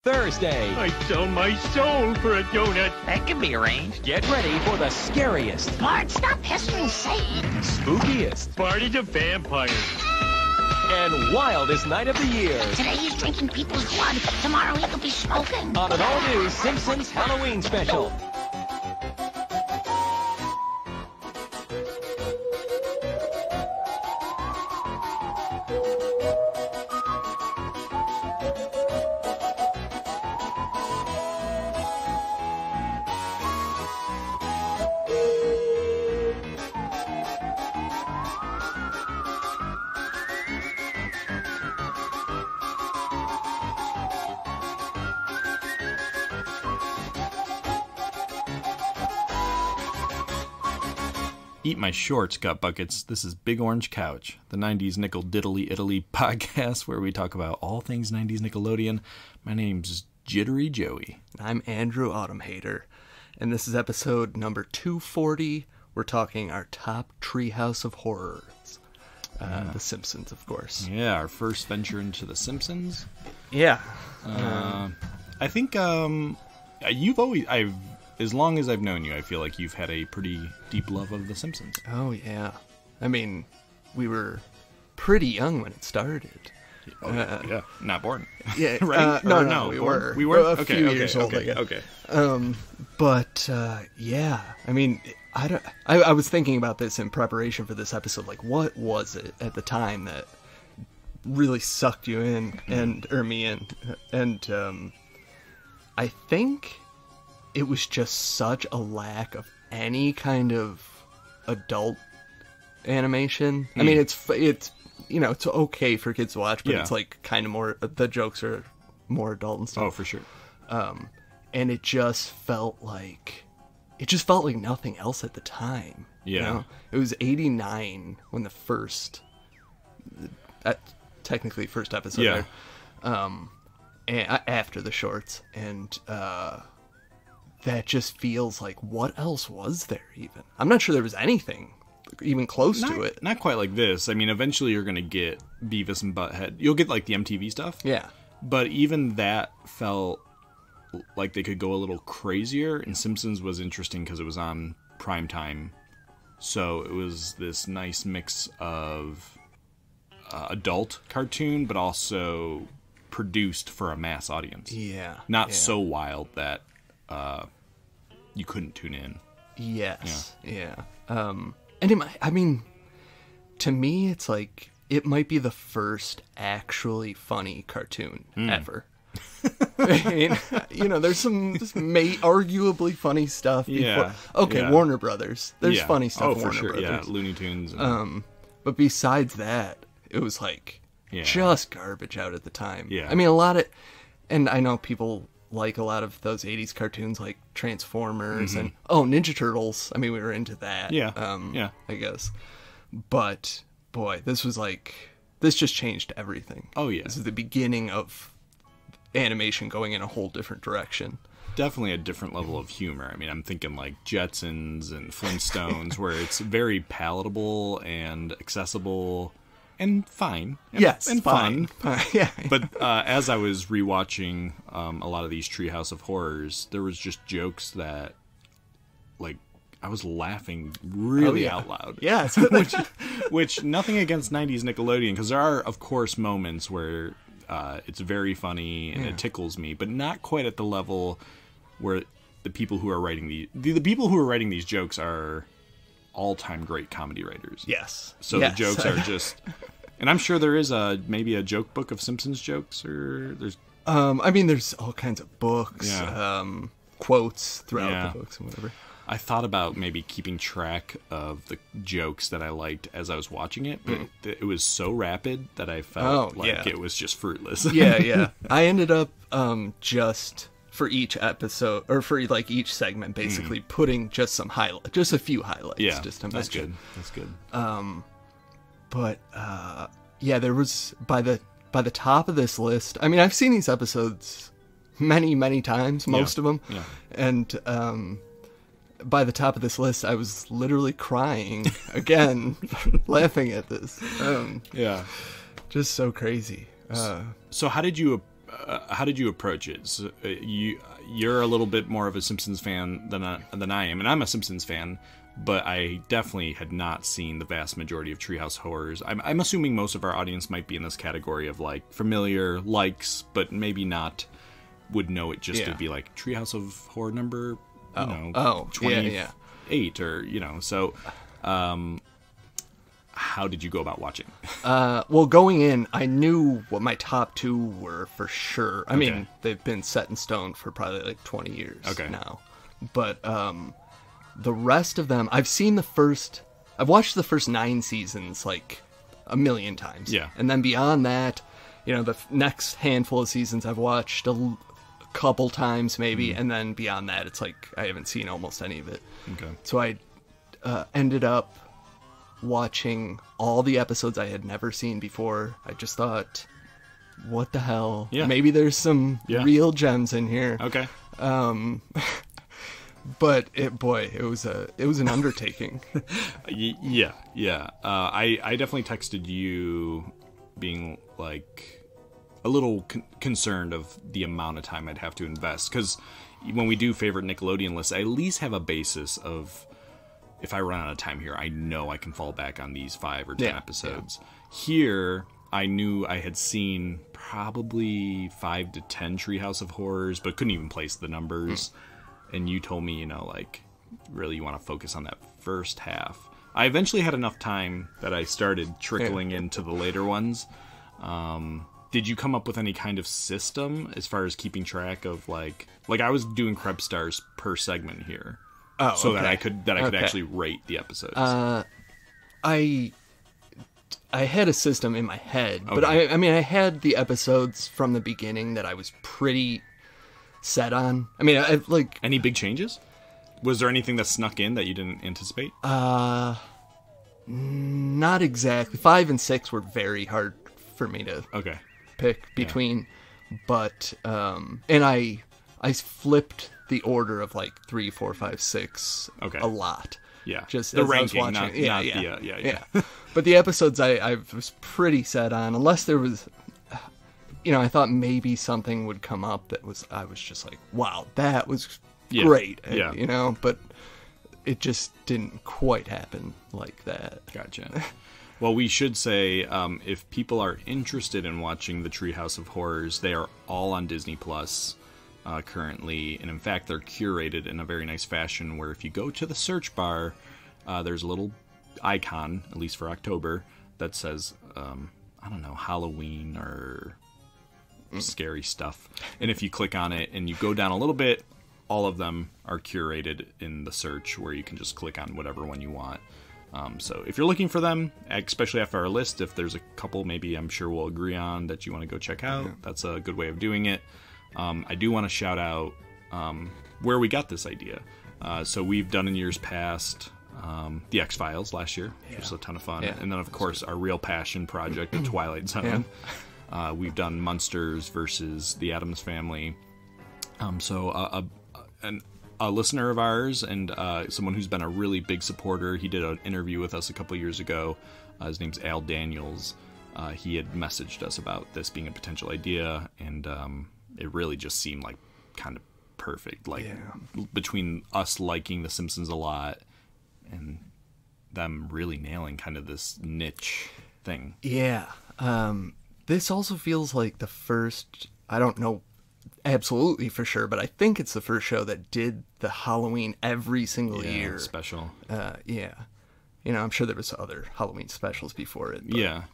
Thursday. I'd sell my soul for a donut. That can be arranged. Get ready for the scariest, Bart, stop pestering Satan. spookiest, Bart is a vampire. and wildest night of the year Today he's drinking people's blood. Tomorrow he could be smoking. on an all-new Simpsons Halloween special. Eat my shorts, gut buckets. This is Big Orange Couch, the 90s Nickel Diddly Italy podcast where we talk about all things 90s Nickelodeon. My name's Jittery Joey. I'm Andrew Autumn Hater, and this is episode number 240. We're talking our top Treehouse of Horrors. The Simpsons, of course. Yeah, our first venture into The Simpsons. Yeah. I think as long as I've known you, I feel like you've had a pretty deep love of The Simpsons. Oh, yeah. I mean, we were pretty young when it started. Yeah, not born. Yeah, right? No, we born? were. We were? A few years old, I guess. Okay. But yeah, I mean, I was thinking about this in preparation for this episode. Like, what was it at the time that really sucked you in, or me in? And I think it was just such a lack of any kind of adult animation. I mean, it's you know, it's okay for kids to watch, but it's like kind of more, the jokes are more adult and stuff. Oh, for sure. And it just felt like nothing else at the time. Yeah. You know? It was 89 when the first episode Yeah. there, after the shorts, and that just feels like, what else was there even? I'm not sure there was anything even close to it. Not quite like this. I mean, eventually you're going to get Beavis and Butthead. You'll get like the MTV stuff. Yeah. But even that felt like they could go a little crazier, and Simpsons was interesting because it was on prime time. So it was this nice mix of adult cartoon, but also produced for a mass audience. Yeah. Not so wild that you couldn't tune in. Yes. Yeah. And it might, I mean, to me, it's like, it might be the first actually funny cartoon ever. I mean, you know, there's some arguably funny stuff before. Yeah. Okay, Yeah. Warner Brothers. There's Yeah. funny stuff Oh, in for Warner sure. Brothers. Yeah, Looney Tunes. And, But besides that, it was like just garbage out at the time. Yeah. I mean, a lot of, and I know people like a lot of those 80s cartoons like Transformers and Ninja Turtles. I mean, we were into that. Yeah. I guess. But boy, this just changed everything. Oh, yeah. This is the beginning of animation going in a whole different direction. Definitely a different level of humor. I mean, I'm thinking like Jetsons and Flintstones, where it's very palatable and accessible and fine. And fun. Yeah. But as I was rewatching a lot of these Treehouse of Horrors, there was just jokes that, like, I was laughing really out loud. Yeah. Which nothing against 90s Nickelodeon, because there are, of course, moments where it's very funny and it tickles me, but not quite at the level where the people who are writing the people who are writing these jokes are all-time great comedy writers. Yes. So the jokes are just, and I'm sure there is maybe a joke book of Simpsons jokes, or there's. I mean, there's all kinds of books, quotes throughout the books and whatever. I thought about maybe keeping track of the jokes that I liked as I was watching it, but it was so rapid that I felt it was just fruitless. Yeah. I ended up just for each episode, or for like each segment, basically putting just a few highlights. Yeah, just to that's mention. good. That's good. But there was by the top of this list. I mean, I've seen these episodes many times, most of them, and by the top of this list, I was literally crying again, laughing at this. Yeah. Just so crazy. So how did you you approach it? So, you're a little bit more of a Simpsons fan than I am, and I'm a Simpsons fan, but I definitely had not seen the vast majority of Treehouse Horrors. I'm assuming most of our audience might be in this category of like familiar likes, but maybe not would know it just to be like Treehouse of Horror number 28 or so. How did you go about watching? Well, going in, I knew what my top 2 were for sure. I mean, they've been set in stone for probably like 20 years now. But the rest of them, I've watched the first 9 seasons like a million times. Yeah. And then beyond that, the next handful of seasons I've watched a couple times maybe, and then beyond that, it's like I haven't seen almost any of it. Okay. So I ended up watching all the episodes I had never seen before. I just thought, what the hell? Yeah. Maybe there's some real gems in here. Okay. But it was an undertaking. Yeah. I definitely texted you being like a little concerned of the amount of time I'd have to invest, because when we do favorite Nickelodeon lists, I at least have a basis of, if I run out of time here, I know I can fall back on these 5 or 10 episodes. Here, I knew I had seen probably 5 to 10 Treehouse of Horrors, but couldn't even place the numbers. And you told me, like, really you want to focus on that first half. I eventually had enough time that I started trickling into the later ones. Did you come up with any kind of system as far as keeping track of, like I was doing Krebs stars per segment here. So that I could actually rate the episodes. I had a system in my head, but I mean I had the episodes from the beginning that I was pretty set on. I mean, I like any big changes? Was there anything that snuck in that you didn't anticipate? Not exactly. 5 and 6 were very hard for me to pick between, but and I flipped the order of like 3, 4, 5, 6 a lot. Yeah, just the as ranking, I was watching. yeah. But the episodes I was pretty set on, unless there was, I thought maybe something would come up that I was just like, wow, that was great. Yeah. But it just didn't quite happen like that. Gotcha. Well, we should say, if people are interested in watching the Treehouse of Horrors, they are all on Disney Plus. Currently, and in fact they're curated in a very nice fashion where if you go to the search bar, there's a little icon, at least for October, that says I don't know, Halloween or scary stuff, and if you click on it and you go down a little bit, all of them are curated in the search where you can just click on whatever one you want. So if you're looking for them, especially after our list, if there's a couple maybe I'm sure we'll agree on that you want to go check out, that's a good way of doing it. I do want to shout out where we got this idea. So we've done in years past the X-Files last year, which was a ton of fun. Yeah, and then, of course, our real passion project, The Twilight Zone. We've done Munsters versus The Addams Family. So a listener of ours and someone who's been a really big supporter, he did an interview with us a couple years ago. His name's Al Daniels. He had messaged us about this being a potential idea, and it really just seemed like kind of perfect. Like between us liking The Simpsons a lot and them really nailing kind of this niche thing. Yeah. This also feels like the first, I don't know absolutely for sure, but I think it's the first show that did the Halloween every single year. Special. I'm sure there was other Halloween specials before it.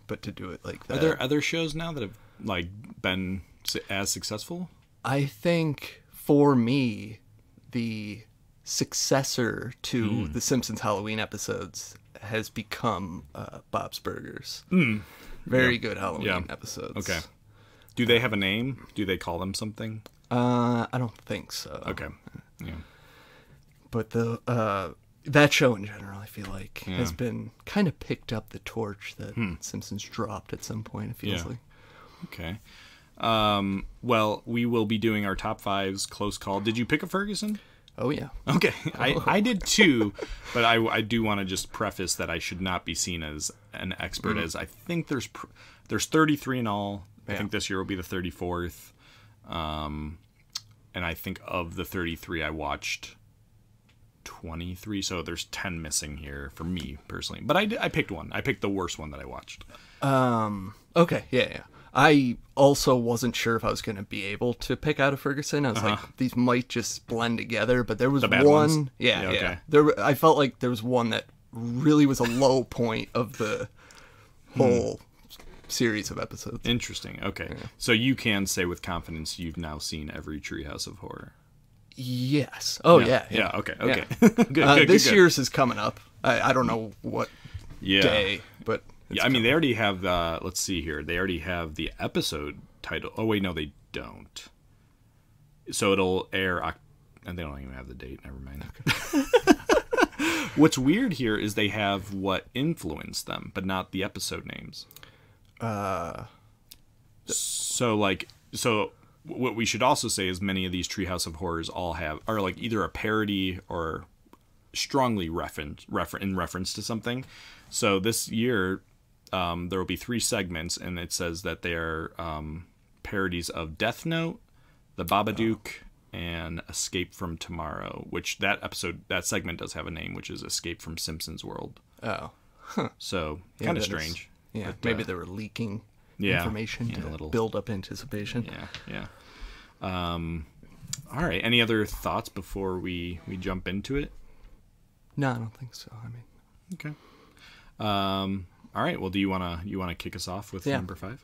But to do it like that. Are there other shows now that have like been as successful? I think for me, the successor to the Simpsons Halloween episodes has become Bob's Burgers. Very good Halloween episodes. Okay. Do they have a name? Do they call them something? I don't think so. Okay. Yeah. But that show in general, I feel like, has been kind of picked up the torch that Simpsons dropped at some point, it feels like. Okay. Well, we will be doing our top 5s, close call. Did you pick a Ferguson? Oh, yeah. Okay. I did too, but I do want to just preface that I should not be seen as an expert, as I think there's 33 in all. I think this year will be the 34th. And I think of the 33, I watched 23, so there's 10 missing here for me personally. But I picked one. I picked the worst one that I watched. Okay, yeah. I also wasn't sure if I was going to be able to pick out a Ferguson. I was like, these might just blend together, but there was bad one. Ones? Yeah. Okay. I felt like there was one that really was a low point of the whole series of episodes. Interesting. Okay. Yeah. So you can say with confidence you've now seen every Treehouse of Horror. Yes. Oh, yeah. Okay. Yeah. Good. This year's is coming up. I don't know what day, but... Yeah, I mean, they already have, let's see here. They already have the episode title. Oh, wait, no, they don't. So it'll air, and they don't even have the date. Never mind. Okay. What's weird here is they have what influenced them, but not the episode names. So what we should also say is many of these Treehouse of Horrors are like either a parody or strongly in reference to something. So this year... there will be 3 segments, and it says that they are parodies of Death Note, The Babadook, and Escape from Tomorrow, which that segment does have a name, which is Escape from Simpsons World. Oh. Huh. So, kind of strange. But, maybe they were leaking information to build up anticipation. Yeah. All right. Any other thoughts before we jump into it? No, I don't think so. I mean... Okay. All right. Well, do you wanna kick us off with number 5?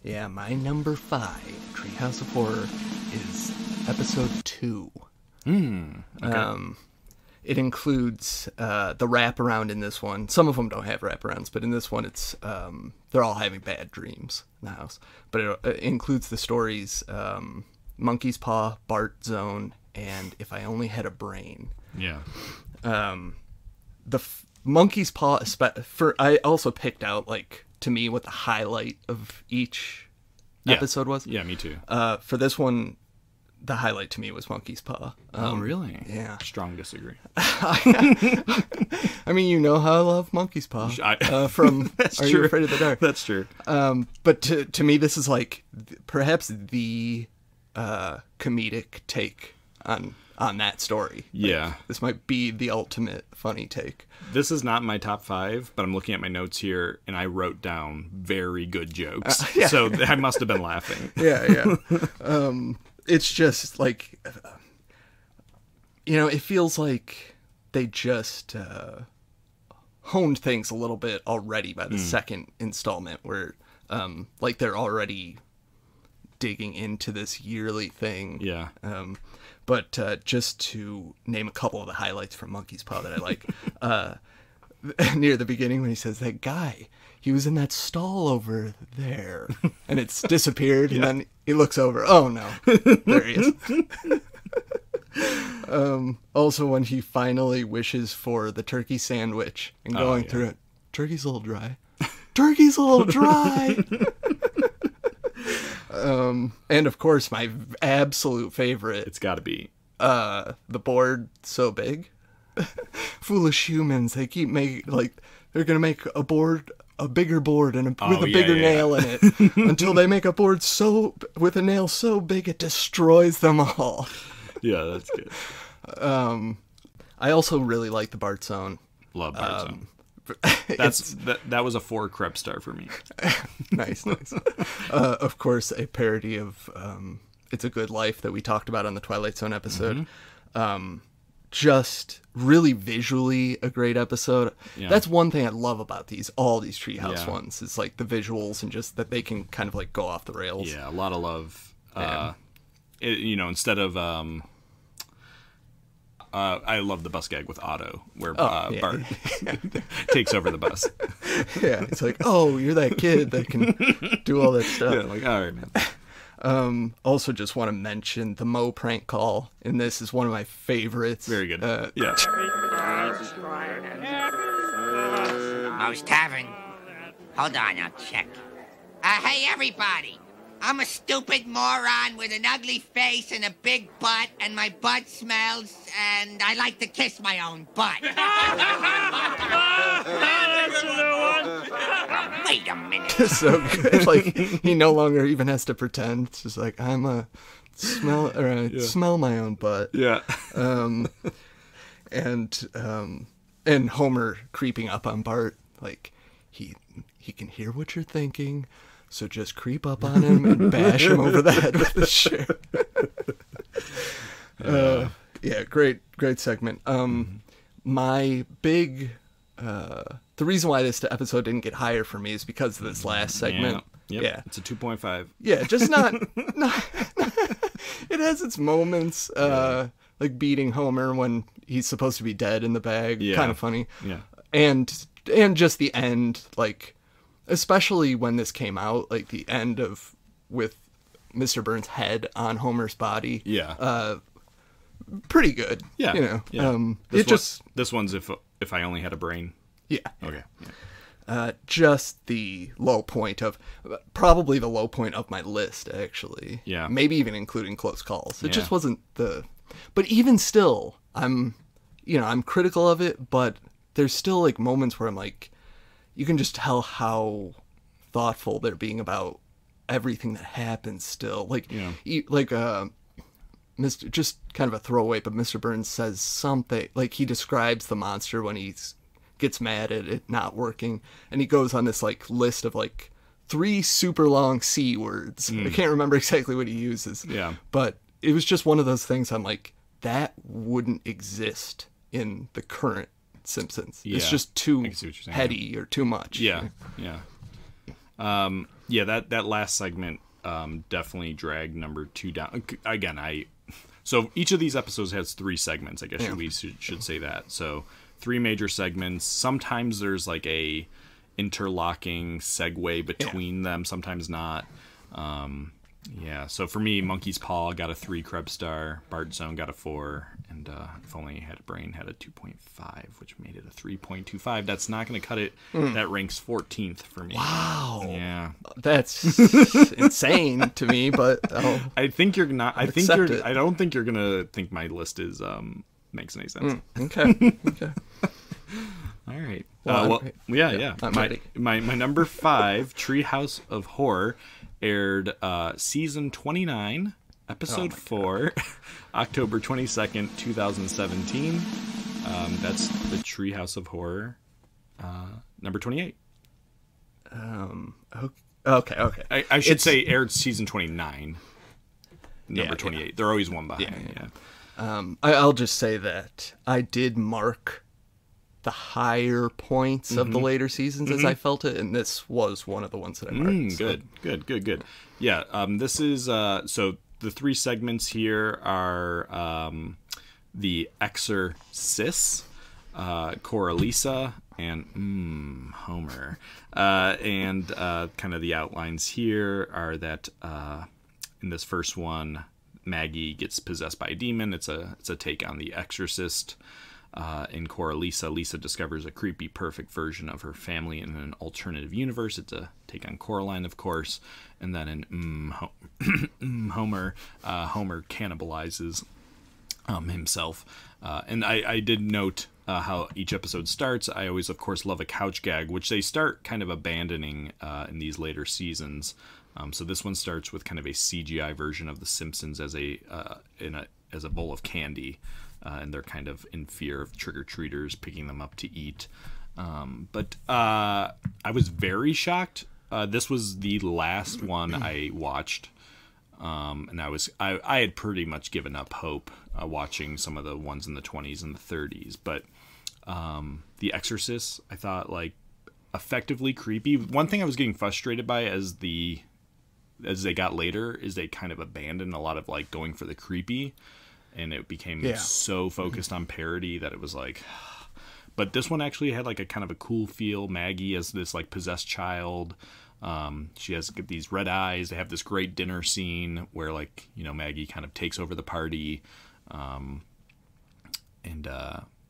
Yeah, my number 5, Treehouse of Horror, is episode 2. Okay. It includes the wraparound in this one. Some of them don't have wraparounds, but in this one, it's they're all having bad dreams in the house. But it includes the stories Monkey's Paw, Bart Zone, and If I Only Had a Brain. Yeah. Monkey's Paw, I also picked out, like, to me, what the highlight of each episode was. Yeah, me too. For this one, the highlight to me was Monkey's Paw. Oh, really? Yeah. Strong disagree. I mean, you know how I love Monkey's Paw from Are You Afraid of the Dark? That's true. But to me, this is, like, perhaps the comedic take on that story. Yeah. This might be the ultimate funny take. This is not my top 5, but I'm looking at my notes here, and I wrote down very good jokes. So I must have been laughing. Yeah. It's just, like, it feels like they just honed things a little bit already by the second installment, where, like, they're already digging into this yearly thing. Yeah. But just to name a couple of the highlights from Monkey's Paw that I like, near the beginning when he says, that guy, he was in that stall over there, and it's disappeared, and then he looks over, oh no, there he is. Also, when he finally wishes for the turkey sandwich and going through it, turkey's a little dry. Turkey's a little dry! And of course, my absolute favorite. It's got to be. The board so big. Foolish humans, they keep making, like, they're going to make a bigger board with a bigger nail in it until they make a board with a nail so big it destroys them all. Yeah, that's good. I also really like the Bart Zone. Love Bart Zone. That was a 4 Krebs star for me. Nice. Of course, a parody of It's a Good Life that we talked about on the Twilight Zone episode. Just really visually a great episode. Yeah. That's one thing I love about all these Treehouse ones. It's like the visuals and just that they can kind of like go off the rails. Yeah, a lot of love. Instead of I love the bus gag with Otto, where Bart takes over the bus. Yeah, it's like, oh, you're that kid that can do all that stuff. Yeah, like, all right, man. Also, just want to mention the Moe prank call, and this is one of my favorites. Very good. Moe's Tavern. Hold on, I'll check. Hey, everybody. I'm a stupid moron with an ugly face and a big butt, and my butt smells, and I like to kiss my own butt. That's a new one. Wait a minute. So good. Like, he no longer even has to pretend. It's just like, I smell my own butt. Yeah. And Homer creeping up on Bart, like, he can hear what you're thinking, so just creep up on him and bash him over the head with the chair. Yeah, great segment. My big the reason why this episode didn't get higher for me is because of this last segment. Yep. Yeah, It's a 2.5. yeah, just not it has its moments, like beating Homer when he's supposed to be dead in the bag, kind of funny. Yeah. And just the end, like, especially when this came out, like the end of with Mr. Burns' head on Homer's body. Yeah. Pretty good. Yeah. You know. Yeah. This one's if I only had a brain. Yeah. Okay. Just the low point probably the low point of my list, actually. Yeah. Maybe even including Close Calls. It just wasn't but even still, I'm critical of it, but there's still like moments where I'm like, you can just tell how thoughtful they're being about everything that happens still. Like, Mr. just kind of a throwaway, but Mr. Burns says something, like he describes the monster when he gets mad at it not working, and he goes on this like list of like 3 super long C words. I can't remember exactly what he uses. Yeah. But it was just one of those things I'm like, that wouldn't exist in the current Simpsons. Yeah. It's just too I see what you're saying. heady or too much. Yeah. Yeah. That last segment definitely dragged number 2 down. Again, so each of these episodes has 3 segments. I guess we should say that. So 3 major segments. Sometimes there's like a interlocking segue between them. Sometimes not. So for me, Monkey's Paw got a 3 Krebs star. Bart Zone got a 4. And If Only I Had a Brain had a 2.5, which made it a 3.25. That's not going to cut it. That ranks 14th for me. Wow. Yeah. That's insane to me, but I think you're not. I don't think you're gonna think my list is makes any sense. Okay. All right. Well, I'm ready. My number 5, Treehouse of Horror, aired season 29, episode 4, October 22nd, 2017. That's the Treehouse of Horror, number 28. Okay. I should say aired season 29, number 28. Yeah. They're always one behind. Yeah. I'll just say that I did mark the higher points of the later seasons as I felt it, and this was one of the ones that I marked. Good. Yeah, this is so the 3 segments here are the Exorcists, Coralisa, and Homer. And kind of the outlines here are that in this first one, Maggie gets possessed by a demon. It's a take on The Exorcist. In Coralisa, Lisa discovers a creepy, perfect version of her family in an alternative universe. It's a take on Coraline, of course. And then in Homer, Homer cannibalizes himself. And I did note how each episode starts. I always, of course, love a couch gag, which they start kind of abandoning in these later seasons. So this one starts with kind of a CGI version of The Simpsons as a bowl of candy. And they're kind of in fear of trick-or-treaters picking them up to eat. But I was very shocked. This was the last one I watched. And I had pretty much given up hope watching some of the ones in the 20s and the 30s. But The Exorcist, I thought, like, effectively creepy. One thing I was getting frustrated by as they got later is they kind of abandoned a lot of, like, going for the creepy. And it became so focused on parody that it was like... But this one actually had like a kind of a cool feel. Maggie as this like possessed child. She has these red eyes. They have this great dinner scene where like, you know, Maggie kind of takes over the party. And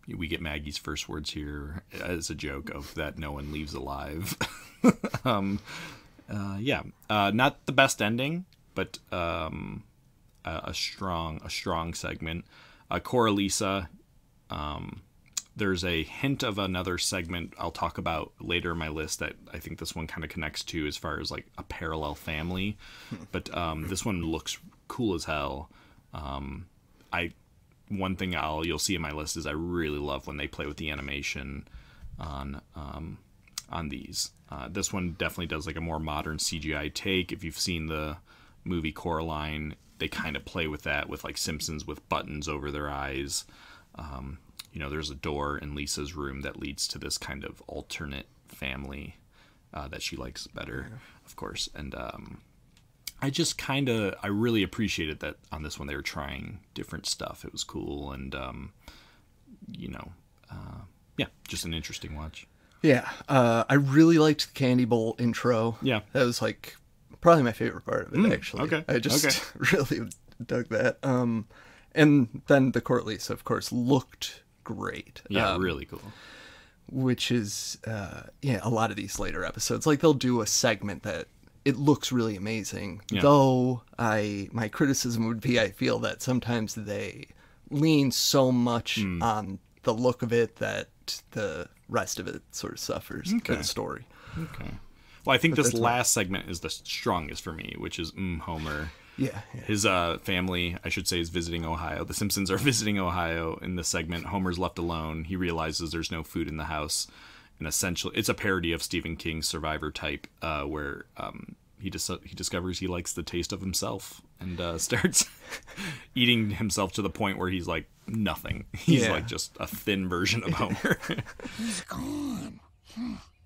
we get Maggie's first words here as a joke of that no one leaves alive. Not the best ending, but... a strong segment. Coralisa, there's a hint of another segment I'll talk about later in my list that I think this one kind of connects to as far as like a parallel family. But this one looks cool as hell. One thing you'll see in my list is I really love when they play with the animation on these. This one definitely does like a more modern CGI take. If you've seen the movie Coraline, they kind of play with that with like Simpsons with buttons over their eyes. There's a door in Lisa's room that leads to this kind of alternate family that she likes better, of course. And I really appreciated that on this one they were trying different stuff. It was cool, and just an interesting watch. Yeah, I really liked the Candy Bowl intro. Yeah. That was like probably my favorite part of it, actually. Okay. I just really dug that. And then the court lease, of course, looked great. Yeah, really cool. Which is, a lot of these later episodes, like they'll do a segment that it looks really amazing. Yeah. Though my criticism would be I feel that sometimes they lean so much on the look of it that the rest of it sort of suffers in the story. Okay. Well, I think this last segment is the strongest for me, which is Homer. Yeah. His family, I should say, is visiting Ohio. The Simpsons are visiting Ohio in this segment. Homer's left alone. He realizes there's no food in the house. And essentially, it's a parody of Stephen King's Survivor type, where he discovers he likes the taste of himself and starts eating himself to the point where he's like nothing. He's like just a thin version of Homer. He's gone.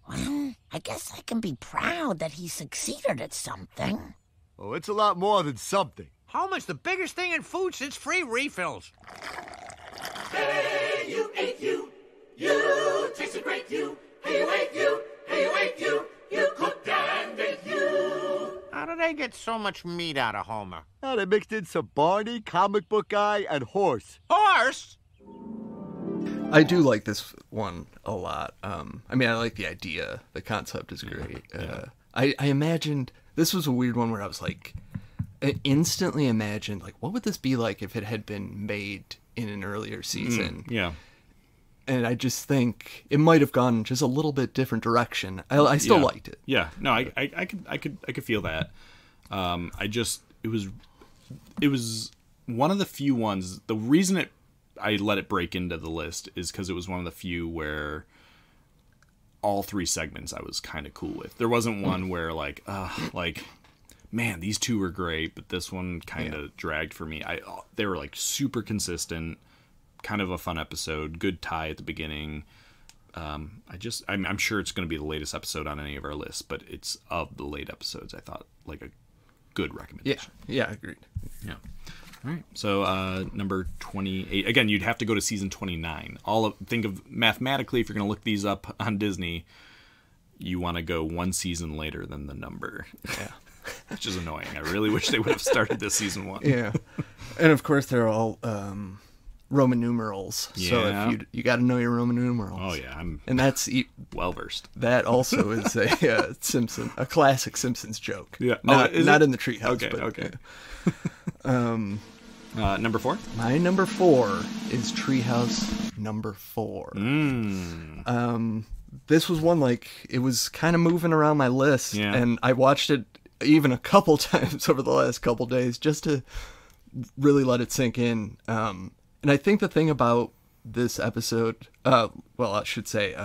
Well, I guess I can be proud that he succeeded at something. Oh, it's a lot more than something. Homer's the biggest thing in food since free refills. Hey, you ate you. You tasted great, you. Hey, you ate you. Hey, you ate you. You cooked and ate you. How do they get so much meat out of Homer? Now they mixed in some Barney, comic book guy, and horse. Horse? I do like this one a lot. I like the idea. The concept is great. I imagined... This was a weird one where I was like... I instantly imagined, like, what would this be like if it had been made in an earlier season? Yeah. And I just think it might have gone just a little bit different direction. I still liked it. Yeah. No, I could feel that. It was one of the few ones... The reason I let it break into the list is because it was one of the few where all three segments I was kind of cool with. There wasn't one where man, these two were great, but this one kind of dragged for me. They were like super consistent, kind of a fun episode, good tie at the beginning. I'm sure it's going to be the latest episode on any of our lists, but it's of the late episodes. I thought like a good recommendation. Yeah, agreed. Yeah. All right, so number 28. Again, you'd have to go to season 29. Think of mathematically, if you're going to look these up on Disney, you want to go one season later than the number. Yeah, which is annoying. I really wish they would have started this season 1. Yeah, and of course they're all Roman numerals. Yeah. So if you got to know your Roman numerals. Oh yeah, and that's well versed. That also is a classic Simpsons joke. Yeah, not in the Treehouse. Okay, but, okay. Number 4? My number 4 is Treehouse number 4. This was one, like, it was kind of moving around my list, and I watched it even a couple times over the last couple days just to really let it sink in. And I think the thing about this episode, I should say,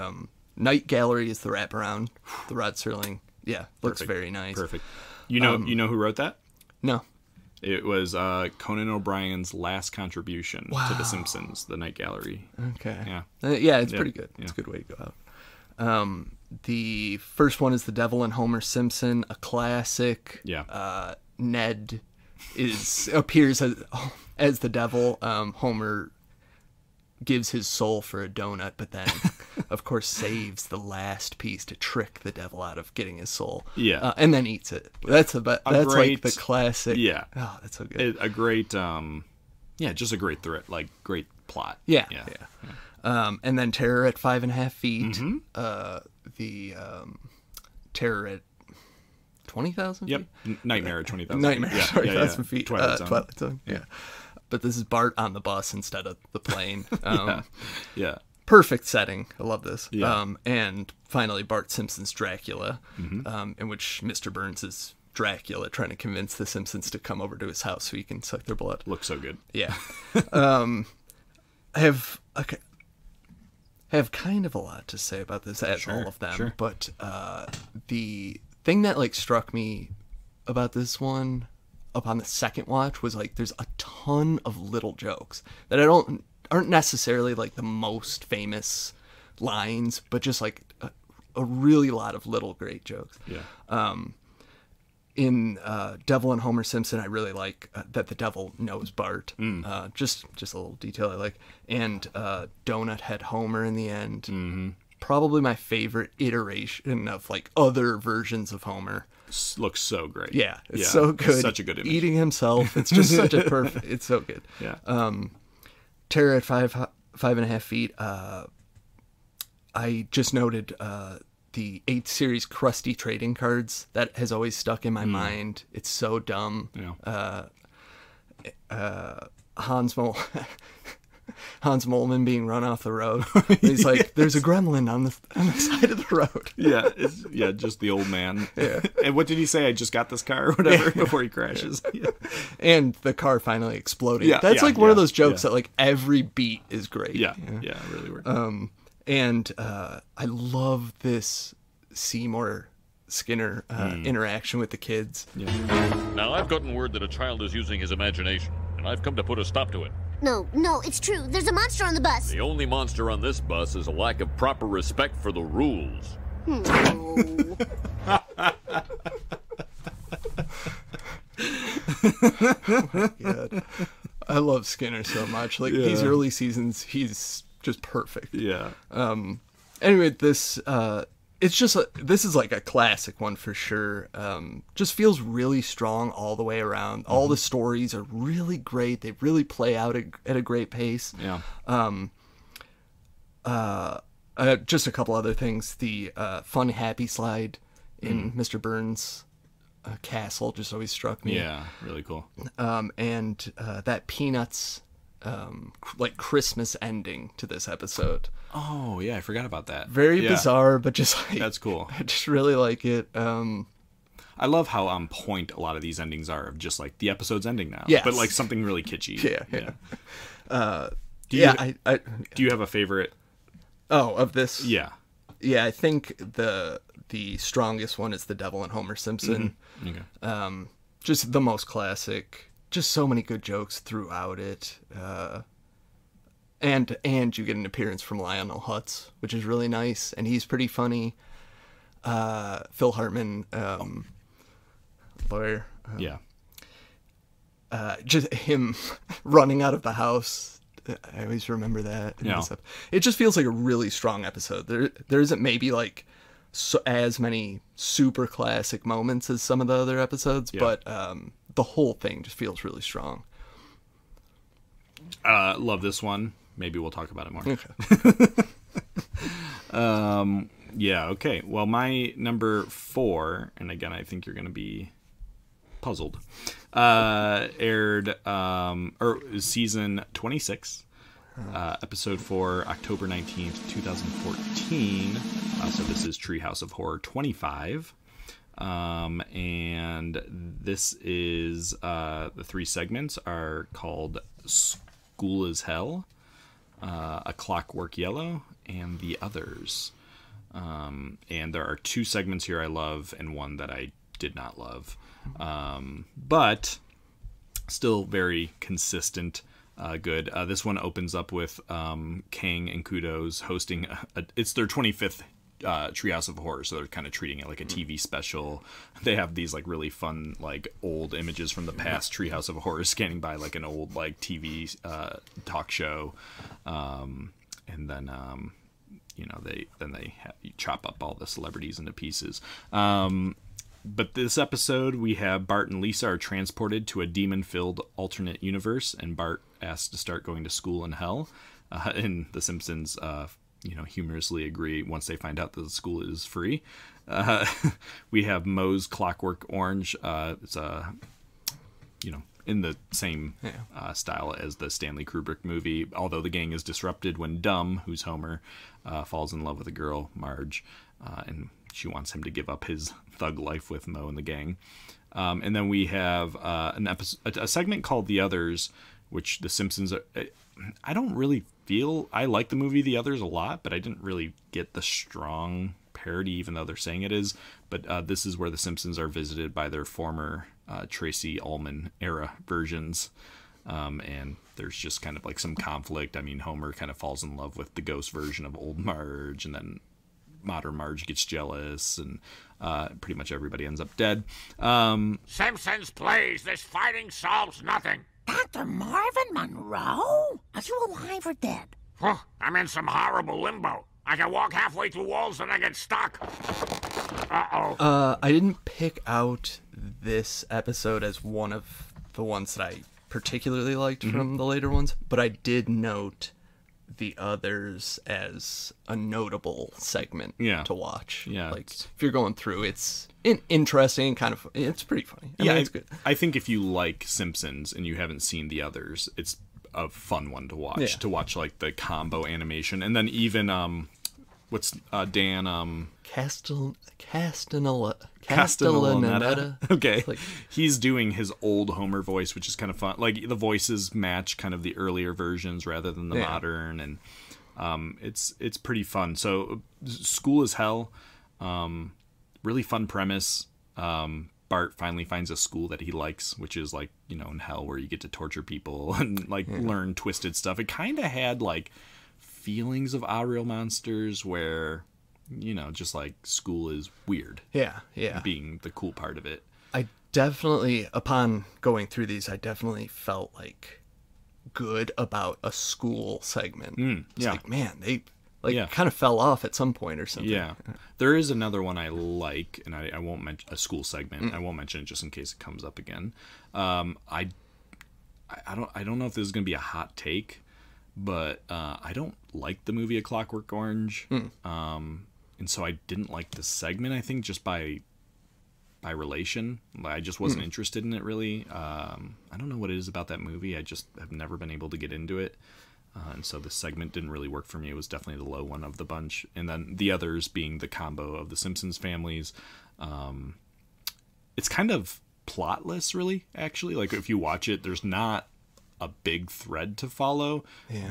Night Gallery is the wraparound, the Rod Serling. Yeah, looks very nice. Perfect. You know who wrote that? No. It was Conan O'Brien's last contribution to The Simpsons, The Night Gallery. Okay. Yeah. It's pretty good. Yeah. It's a good way to go out. The first one is The Devil and Homer Simpson, a classic. Yeah. Ned appears as the devil. Homer gives his soul for a donut, but then, of course, saves the last piece to trick the devil out of getting his soul. Yeah. And then eats it. That's great, like the classic. Yeah. Oh, that's so good. A great, just a great threat, like great plot. Yeah. And then Terror at 5.5 feet. Mm-hmm. The Terror at 20,000 feet? Yep. Nightmare at 20,000 Nightmare at 20,000 feet. Twilight Zone. Yeah. But this is Bart on the bus instead of the plane. Yeah. perfect setting. I love this. Yeah. And finally, Bart Simpson's Dracula, in which Mr. Burns is Dracula trying to convince the Simpsons to come over to his house so he can suck their blood. Looks so good. Yeah. I have kind of a lot to say about this, as all of them. But the thing that like struck me about this one upon the second watch was like there's a ton of little jokes that aren't necessarily like the most famous lines, but just like a really lot of little great jokes. Yeah. In Devil and Homer Simpson, I really like that the devil knows Bart. Just a little detail I like. And Donut Head Homer in the end. Probably my favorite iteration of like other versions of Homer. Looks so great. Yeah, it's so good. It's such a good image. Eating himself. It's just such a perfect. It's so good. Yeah. Terror at 5.5 feet. I just noted the 8th series Krusty trading cards. That has always stuck in my mind. It's so dumb. Yeah. Hans Moleman being run off the road. He's like, "There's a gremlin on the side of the road." Yeah, just the old man. Yeah. And what did he say? I just got this car or whatever before he crashes. Yeah. And the car finally exploding. Yeah, That's like one of those jokes that like every beat is great. Yeah, really weird. And I love this Seymour Skinner interaction with the kids. Yeah. Now, I've gotten word that a child is using his imagination, and I've come to put a stop to it. No, it's true. There's a monster on the bus. The only monster on this bus is a lack of proper respect for the rules. No. Oh my God. I love Skinner so much. Like these early seasons, he's just perfect. Yeah. Anyway, this it's just this is like a classic one for sure. Just feels really strong all the way around. All the stories are really great. They really play out at a great pace. Yeah. Just a couple other things. The fun happy slide in Mr. Burns' castle just always struck me. Yeah, really cool. And that Peanuts like Christmas ending to this episode. Oh yeah, I forgot about that. Very bizarre, but just like that's cool. I just really like it. I love how on point a lot of these endings are of just like the episode's ending now. Yes. But like something really kitschy. Yeah. Do you have a favorite? Oh, of this? Yeah. Yeah, I think the strongest one is the Devil and Homer Simpson. Okay. Just the most classic. Just so many good jokes throughout it. And you get an appearance from Lionel Hutz, which is really nice, and he's pretty funny. Phil Hartman, lawyer. Just him running out of the house. I always remember that. Yeah. It just feels like a really strong episode. There isn't maybe like as many super classic moments as some of the other episodes, but the whole thing just feels really strong. Love this one. Maybe we'll talk about it more. Okay. Yeah, okay. Well, my number 4, and again, I think you're going to be puzzled, aired season 26, episode 4, October 19th, 2014. So this is Treehouse of Horror 25. And this is, the 3 segments are called School is Hell, A Clockwork Yellow, and The Others. And there are 2 segments here I love and one that I did not love. But still very consistent, good. This one opens up with Kang and Kudos hosting it's their 25th Treehouse of Horror, so they're kind of treating it like a TV special. They have these like really fun like old images from the past Treehouse of Horror scanning by like an old like TV talk show, and then they chop up all the celebrities into pieces. But this episode, we have Bart and Lisa are transported to a demon-filled alternate universe, and Bart asks to start going to school in hell. And the Simpsons, humorously agree once they find out that the school is free. We have Moe's Clockwork Orange. It's a, in the same style as the Stanley Kubrick movie. Although the gang is disrupted when Dumb, who's Homer, falls in love with a girl, Marge, and she wants him to give up his thug life with Moe and the gang. And then we have a segment called The Others, which the Simpsons are... I don't really feel... I like the movie The Others a lot, but I didn't really get the strong parody, even though they're saying it is. But this is where the Simpsons are visited by their former Tracy Ullman era versions. And there's just kind of like some conflict. I mean, Homer kind of falls in love with the ghost version of old Marge, and then modern Marge gets jealous, and pretty much everybody ends up dead. Simpsons, please. This fighting solves nothing. Dr. Marvin Monroe? Are you alive or dead? I'm in some horrible limbo. I can walk halfway through walls and I get stuck. Uh-oh. I didn't pick out this episode as one of the ones that I particularly liked from the later ones, but I did note The Others as a notable segment to watch. Yeah, like if you're going through, it's interesting, kind of. It's pretty funny. I mean, it's good. I think if you like Simpsons and you haven't seen The Others, it's a fun one to watch. Yeah. To watch like the combo animation, and then even what's Dan Castellaneta. Okay, like, he's doing his old Homer voice, which is kind of fun. Like the voices match kind of the earlier versions rather than the modern, and it's pretty fun. So School is Hell, really fun premise. Bart finally finds a school that he likes, which is like, you know, in hell, where you get to torture people and like learn twisted stuff. It kind of had like feelings of Our Real Monsters, where, you know, just like school is weird. Yeah. Being the cool part of it. I definitely, upon going through these, I definitely felt like good about a school segment. It's like, man, they kind of fell off at some point or something. Yeah. There is another one I like, and I won't mention a school segment. I won't mention it just in case it comes up again. I don't know if this is going to be a hot take, but I don't like the movie A Clockwork Orange. And so I didn't like the segment, I think, just by relation. I just wasn't interested in it, really. I don't know what it is about that movie. I just have never been able to get into it. And so this segment didn't really work for me. It was definitely the low one of the bunch. And then The Others being the combo of the Simpsons families. It's kind of plotless, really, actually. Like, if you watch it, there's not a big thread to follow,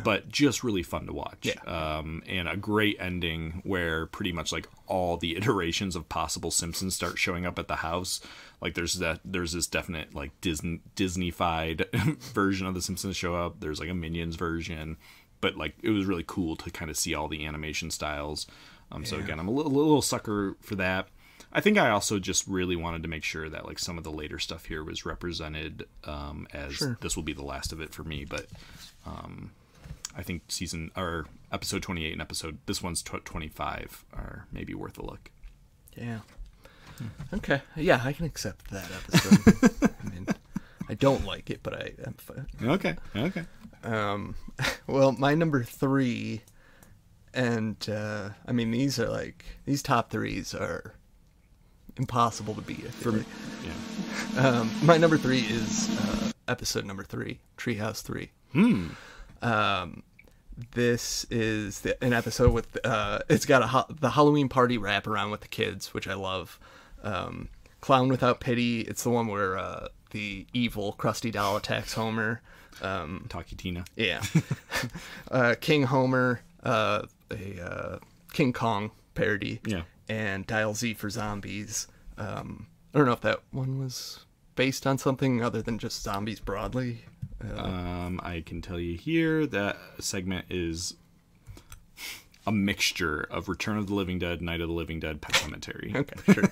but just really fun to watch. And a great ending where pretty much like all the iterations of possible Simpsons start showing up at the house. Like there's this definite like Disney-fied version of the Simpsons show up. There's like a Minions version, but like it was really cool to kind of see all the animation styles. So again, I'm a little sucker for that. I think I also just really wanted to make sure that like some of the later stuff here was represented, as this will be the last of it for me. But I think episode 28 and this one's 25 are maybe worth a look. Yeah. Okay. Yeah, I can accept that episode. I mean, I don't like it, but I am fine. Okay. Well, my number 3, and I mean, these top 3s are impossible to beat. My number 3 is episode number 3, Treehouse 3. This is an episode with it's got the Halloween party wraparound with the kids, which I love. Clown Without Pity. It's the one where the evil Krusty Doll attacks Homer. Talkie Tina. Yeah. King Homer, a King Kong parody. Yeah. And Dial Z for Zombies. I don't know if that one was based on something other than just zombies broadly. I can tell you here that segment is a mixture of Return of the Living Dead, Night of the Living Dead, Pet Sematary. Okay, sure.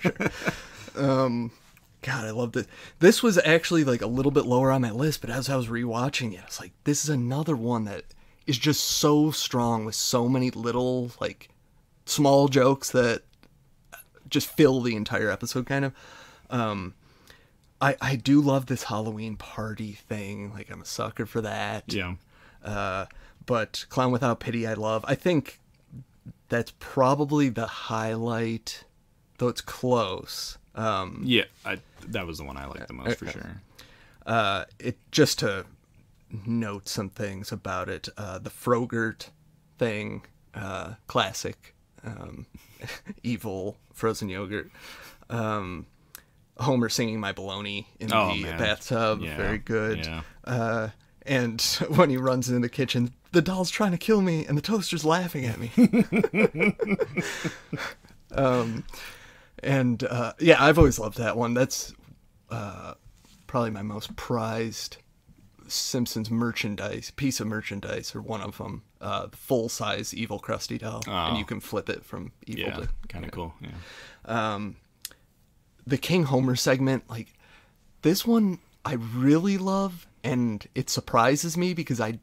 God, I loved it. This was actually like a little bit lower on my list, but as I was rewatching it, I was like, this is another one that is just so strong with so many little like small jokes that just fill the entire episode kind of. I do love this Halloween party thing. Like, I'm a sucker for that. Yeah. But Clown Without Pity I love. I think that's probably the highlight, though it's close. That was the one I liked the most for sure. It just to note some things about it. The Frogurt thing, classic, evil frozen yogurt. Homer singing My Baloney in the bathtub, very good. Yeah. And when he runs into the kitchen, the doll's trying to kill me, and the toaster's laughing at me. Yeah, I've always loved that one. That's probably my most prized Simpsons piece of merchandise, or one of them. The full-size evil Krusty doll, and you can flip it from evil to... kind of cool, yeah. The King Homer segment, like, this one I really love, and it surprises me because I'm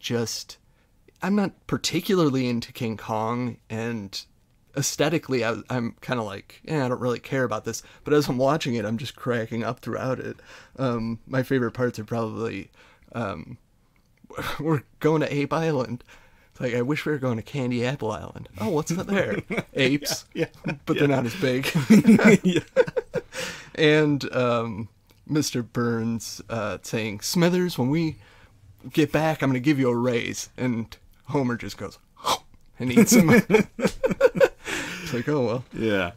not particularly into King Kong, and aesthetically I'm kind of like, I don't really care about this, but as I'm watching it, I'm just cracking up throughout it. My favorite parts are probably, we're going to Ape Island. It's like, I wish we were going to Candy Apple Island. Oh, what's not there? Apes. Yeah. But they're not as big. And Mr. Burns saying, Smithers, when we get back, I'm going to give you a raise. And Homer just goes, and eats him. It's like, oh, well. Yeah.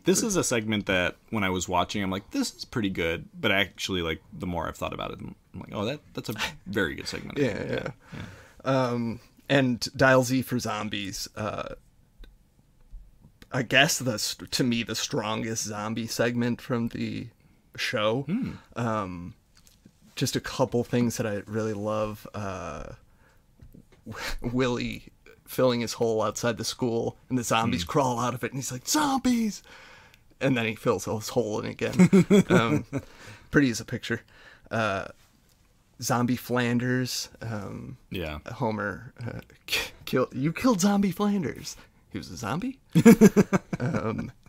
This is a segment that when I was watching, I'm like, this is pretty good. But actually, like, the more I've thought about it, I'm like, oh, that's a very good segment. Yeah. And Dial Z for Zombies. I guess to me the strongest zombie segment from the show. Just a couple things that I really love. Willie filling his hole outside the school, and the zombies crawl out of it, and he's like, zombies! And then he fills his hole in again. Pretty as a picture. Zombie Flanders. Homer, you killed Zombie Flanders. He was a zombie?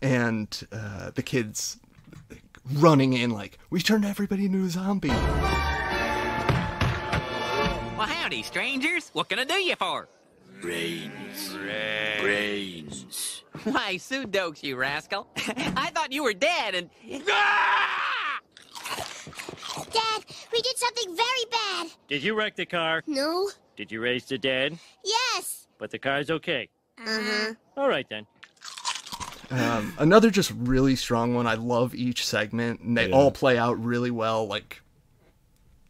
And the kids running in like, we turned everybody into a zombie. Well, howdy, strangers. What can I do you for? Brains. Why, Sue Dokes, you rascal. I thought you were dead and... Dad, we did something very bad. Did you wreck the car? No. Did you raise the dead? Yes. But the car's okay. Uh-huh. All right, then. Another just really strong one. I love each segment, and they all play out really well. Like,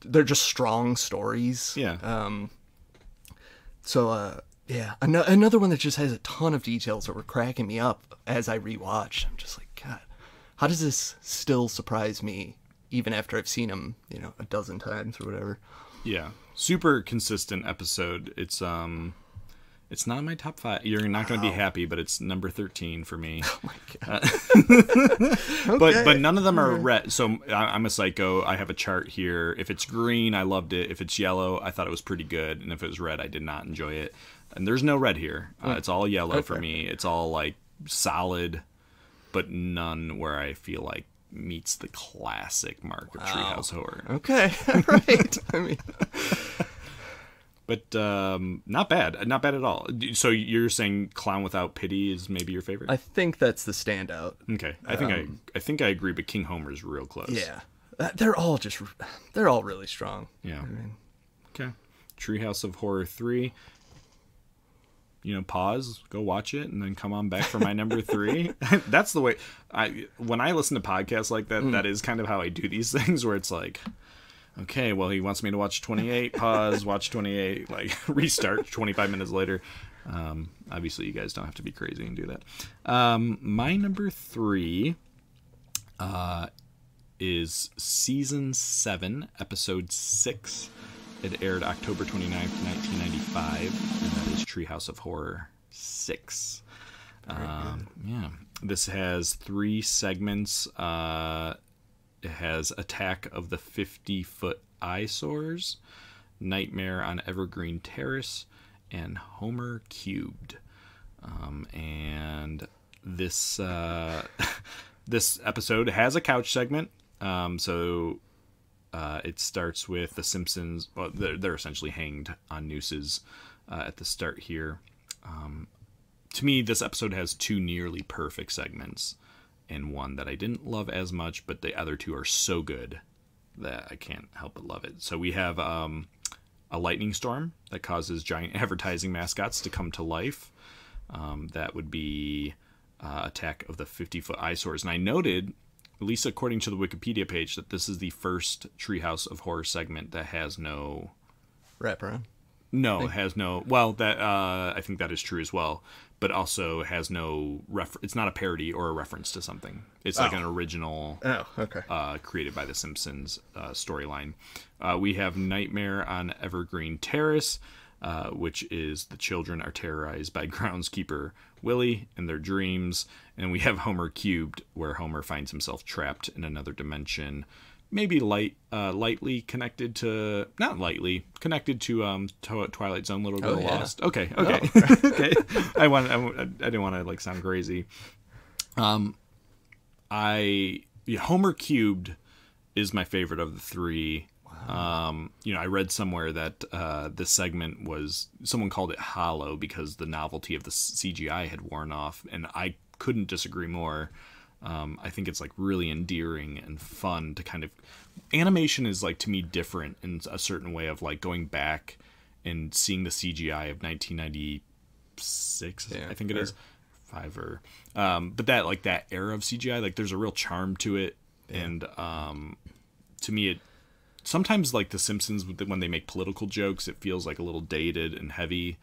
they're just strong stories. Yeah. Another one that just has a ton of details that were cracking me up as I rewatched. I'm just like, God, how does this still surprise me, even after I've seen them, a dozen times or whatever? Yeah. Super consistent episode. It's not in my top 5. You're not going to be happy, but it's number 13 for me. Oh my God. Okay. But none of them are red. So I'm a psycho. I have a chart here. If it's green, I loved it. If it's yellow, I thought it was pretty good. And if it was red, I did not enjoy it. And there's no red here. It's all yellow for me. It's all like solid, but none where I feel like meets the classic mark of Treehouse Horror. Okay. Right. I mean... But not bad at all. So you're saying Clown Without Pity is maybe your favorite? I think that's the standout. Okay, I think I agree. But King Homer's real close. Yeah, they're all really strong. Yeah. Okay. Treehouse of Horror 3. Pause, go watch it, and then come on back for my number 3. That's the way when I listen to podcasts like that. That is kind of how I do these things, where it's like, okay, well, he wants me to watch 28, pause, watch 28, like, restart 25 minutes later. Obviously, you guys don't have to be crazy and do that. My number 3 is Season 7, Episode 6. It aired October 29th, 1995, and that is Treehouse of Horror 6. This has 3 segments. It has Attack of the 50-Foot Eyesores, Nightmare on Evergreen Terrace, and Homer Cubed. And this this episode has a couch segment. It starts with the Simpsons. Well, they're essentially hanged on nooses at the start here. To me, this episode has 2 nearly perfect segments, and one that I didn't love as much, but the other 2 are so good that I can't help but love it. So we have a lightning storm that causes giant advertising mascots to come to life. That would be Attack of the 50-Foot Eyesores. And I noted, at least according to the Wikipedia page, that this is the first Treehouse of Horror segment that has no... wraparound? No, it has no... Well, that I think that is true as well. But also has no... It's not a parody or a reference to something. It's like an original... Oh, okay. Created by the Simpsons storyline. We have Nightmare on Evergreen Terrace, which is the children are terrorized by groundskeeper Willie and their dreams. And we have Homer Cubed, where Homer finds himself trapped in another dimension. Maybe lightly connected to... Not lightly. Connected to Twilight Zone, Little Girl Lost. Okay. Oh. Okay. I didn't want to like sound crazy. Homer Cubed is my favorite of the three. Wow. I read somewhere that this segment was... Someone called it hollow because the novelty of the CGI had worn off, and I couldn't disagree more. I think it's like really endearing and fun to kind of... Animation is like, to me, different in a certain way of like going back and seeing the CGI of 1996, I think it is. 5 or... but that like that era of CGI, like there's a real charm to it. Yeah. And to me, it sometimes like The Simpsons, when they make political jokes, it feels like a little dated and heavy.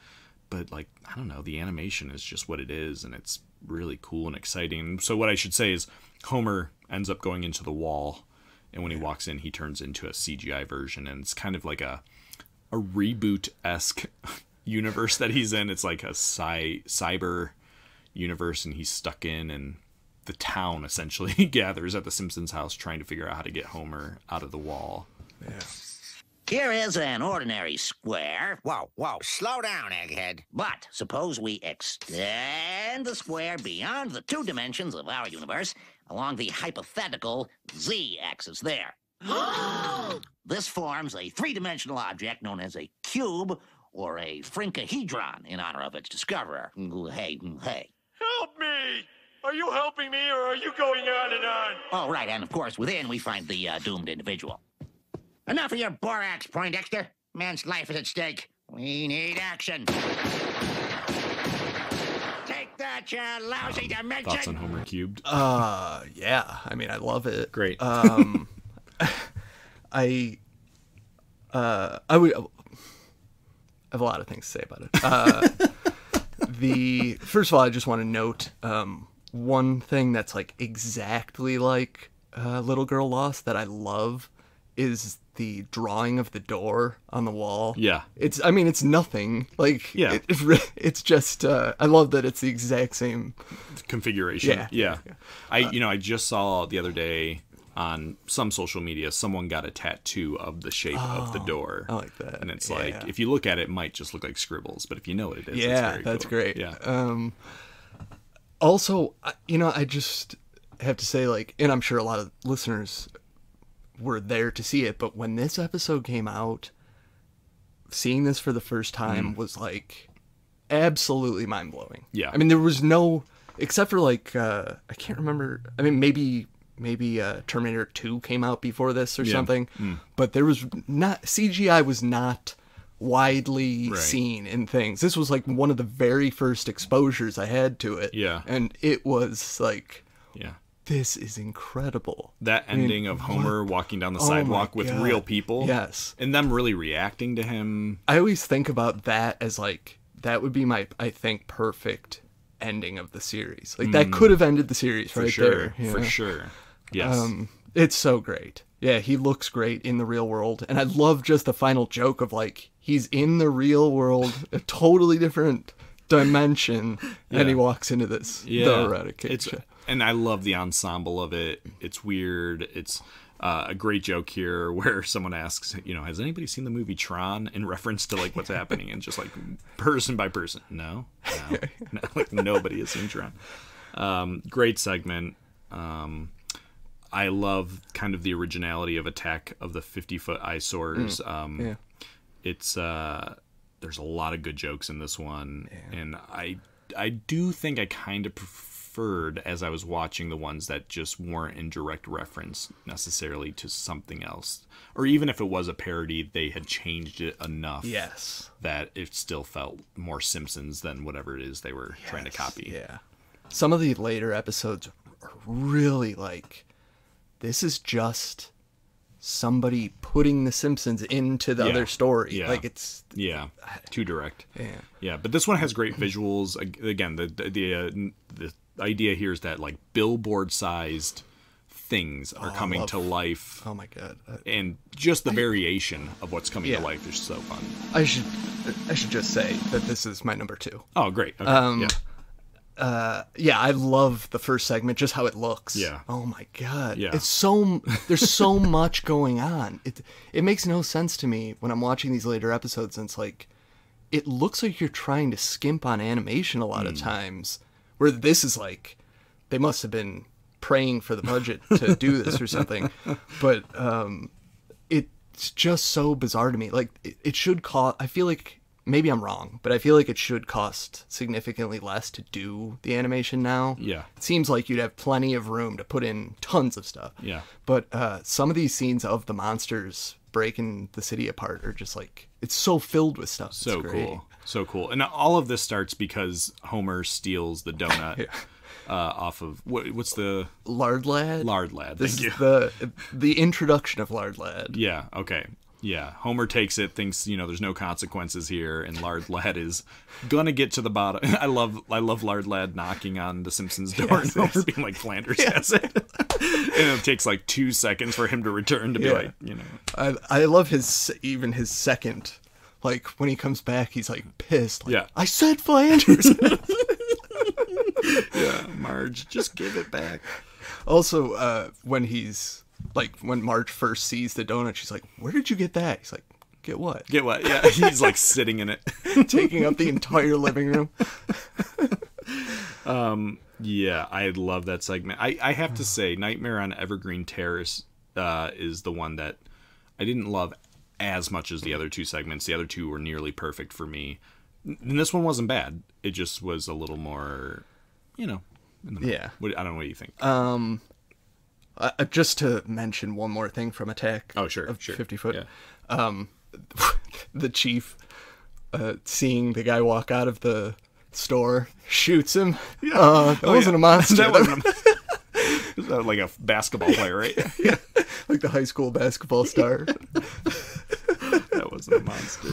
But like, I don't know, the animation is just what it is, and it's really cool and exciting. So what I should say is Homer ends up going into the wall, and when he walks in, he turns into a CGI version, and it's kind of like a reboot-esque universe that he's in. It's like a cyber universe, and he's stuck in, and the town essentially gathers at the Simpsons house trying to figure out how to get Homer out of the wall. Yeah. Here is an ordinary square. Whoa, slow down, egghead. But suppose we extend the square beyond the 2 dimensions of our universe along the hypothetical z-axis there. This forms a 3-dimensional object known as a cube or a frinkahedron in honor of its discoverer. Hey. Help me! Are you helping me, or are you going on and on? Oh, right, and of course, within we find the doomed individual. Enough of your borax, Poindexter. Man's life is at stake. We need action. Take that, you lousy dimension. Thoughts on Homer Cubed? Yeah. I mean, I love it. Great. I would... I have a lot of things to say about it. First of all, I just want to note one thing that's like exactly like Little Girl Lost that I love is the drawing of the door on the wall. Yeah. It's nothing. Like, yeah. It's just, I love that it's the exact same configuration. Yeah. I just saw the other day on some social media, someone got a tattoo of the shape of the door. I like that. And it's like, if you look at it, it might just look like scribbles, but if you know what it is, yeah, it's very that's cool. great. Yeah. Also, I just have to say, like, and I'm sure a lot of listeners were there to see it, but when this episode came out, seeing this for the first time was like absolutely mind-blowing. Yeah. I mean, there was no, except for like, I can't remember, I mean, maybe Terminator 2 came out before this or something, but there was not, CGI was not widely seen in things. This was like one of the very first exposures I had to it. Yeah. And it was like, yeah, this is incredible. That ending of Homer walking down the sidewalk with real people. Yes. And them really reacting to him. I always think about that as like, that would be my, I think, perfect ending of the series. Like that could have ended the series right there. For sure. Yes. It's so great. Yeah, he looks great in the real world. And I love just the final joke of like, he's in the real world, a totally different dimension, and he walks into this the eradication. And I love the ensemble of it. It's weird. It's a great joke here where someone asks, has anybody seen the movie Tron in reference to like what's happening? And just like person by person. No. Like nobody has seen Tron. Great segment. I love kind of the originality of Attack of the 50-Foot Eyesores. It's there's a lot of good jokes in this one, and I do think I kind of prefer preferred as I was watching the ones that just weren't in direct reference necessarily to something else. Or even if it was a parody, they had changed it enough that it still felt more Simpsons than whatever it is they were trying to copy. Yeah. Some of the later episodes are really like, this is just somebody putting the Simpsons into the other story. Like it's too direct. Yeah, but this one has great visuals. Again, the idea here is that like billboard sized things are coming to life. Oh my god. And just the variation of what's coming to life is so fun. I should just say that this is my number 2. Oh, great. Okay. I love the first segment, just how it looks. Yeah. Oh my god. Yeah. It's there's so much going on. It makes no sense to me when I'm watching these later episodes, and it's like, it looks like you're trying to skimp on animation a lot of times, where this is like, they must have been praying for the budget to do this or something. But it's just so bizarre to me. Like, it should cost, I feel like, maybe I'm wrong, but I feel like it should cost significantly less to do the animation now. Yeah. It seems like you'd have plenty of room to put in tons of stuff. Yeah. But some of these scenes of the monsters breaking the city apart are just like, it's so filled with stuff. So it's great. cool. So cool. And all of this starts because Homer steals the donut off of, what's the... Lard Lad? Lard Lad, This thank you. is the introduction of Lard Lad. Yeah, okay. Yeah, Homer takes it, thinks, there's no consequences here, and Lard Lad is gonna get to the bottom. I love Lard Lad knocking on the Simpsons door and Homer being like, Flanders has it. And it takes like 2 seconds for him to return to be like, I love his second, like, when he comes back, he's like pissed. Like, I said Flanders! Yeah, Marge, just give it back. Also, when Marge first sees the donut, she's like, where did you get that? He's like, get what? Get what? Yeah, he's like sitting in it. Taking up the entire living room. Yeah, I love that segment. I have to say, Nightmare on Evergreen Terrace is the one that I didn't love as much as the other two segments. The other two were nearly perfect for me. And this one wasn't bad. It just was a little more, Yeah. I don't know what you think. Just to mention one more thing from Attack. Oh, sure. 50 Foot. Yeah. The chief, seeing the guy walk out of the store, shoots him. That wasn't a monster. That wasn't like a basketball player, right? Yeah. Like the high school basketball star. That wasn't a monster.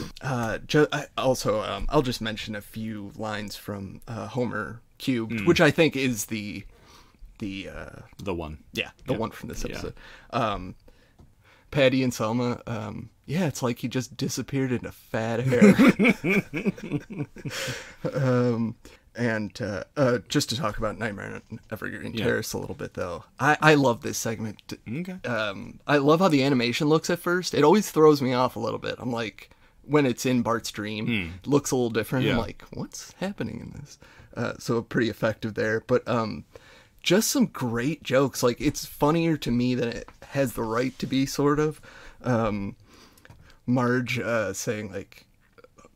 I'll just mention a few lines from Homer Cubed, which I think is the one. Yeah, the one from this episode. Patty and Selma, it's like he just disappeared into fat hair. And just to talk about Nightmare on Evergreen Terrace a little bit, though, I love this segment. Okay. I love how the animation looks at first. It always throws me off a little bit. I'm like, when it's in Bart's dream, it looks a little different. I'm like, what's happening in this? So pretty effective there. But just some great jokes. Like, it's funnier to me than it has the right to be, sort of. Marge saying, like,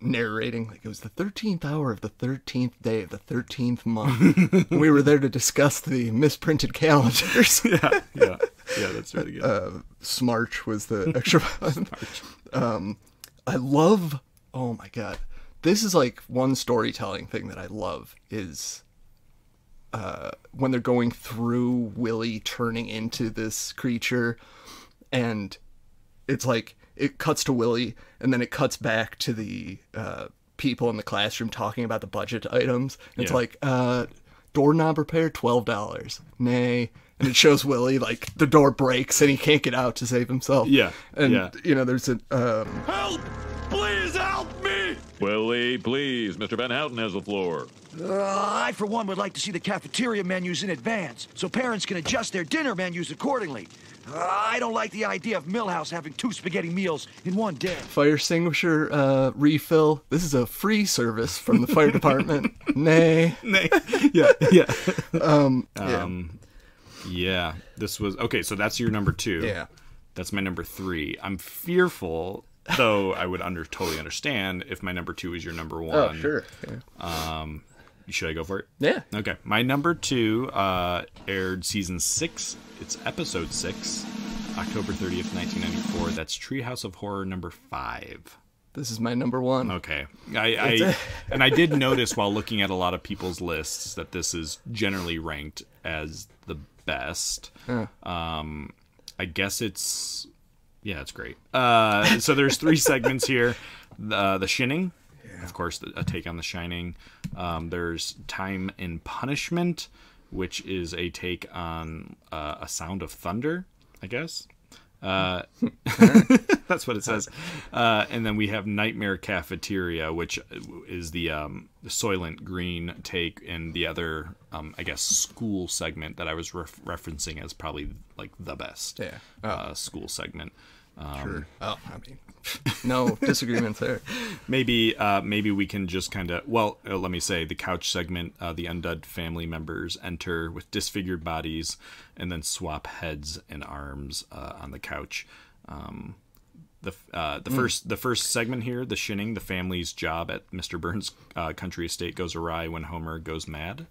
narrating, like, it was the 13th hour of the 13th day of the 13th month. We were there to discuss the misprinted calendars. Yeah, that's really good. Smarch was the extra one. I love, oh my god, this is like one storytelling thing that I love is when they're going through Willie turning into this creature, and it's like it cuts to Willie and then it cuts back to the people in the classroom talking about the budget items. It's like doorknob repair $12. Nay. And it shows Willie, like, the door breaks and he can't get out to save himself. Yeah. And there's a Help! Please help me! Willie, please. Mr. Van Houten has the floor. I, for one, would like to see the cafeteria menus in advance, so parents can adjust their dinner menus accordingly. I don't like the idea of Millhouse having 2 spaghetti meals in one day. Fire extinguisher refill. This is a free service from the fire department. Nay. Yeah. Yeah. This was okay. So that's your number 2. Yeah. That's my number 3. I'm fearful, though I would totally understand if my number 2 is your number 1. Oh, sure. Yeah. Should I go for it? Yeah. Okay. My number 2 aired season 6. It's episode 6, October 30th, 1994. That's Treehouse of Horror number 5. This is my number 1. Okay. And I did notice while looking at a lot of people's lists that this is generally ranked as the best. I guess it's great. So there's 3 segments here. The Shinning, of course, a take on The Shining. There's Time and Punishment, which is a take on A Sound of Thunder, I guess. That's what it says. And then we have Nightmare Cafeteria, which is the Soylent Green take, and the other, I guess, school segment that I was referencing as probably like the best school segment. Sure. I mean, no disagreements there. Maybe we can just kind of, let me say the couch segment, the undead family members enter with disfigured bodies and then swap heads and arms on the couch. The first segment here, The Shinning, the family's job at Mr. Burns' country estate goes awry when Homer goes mad.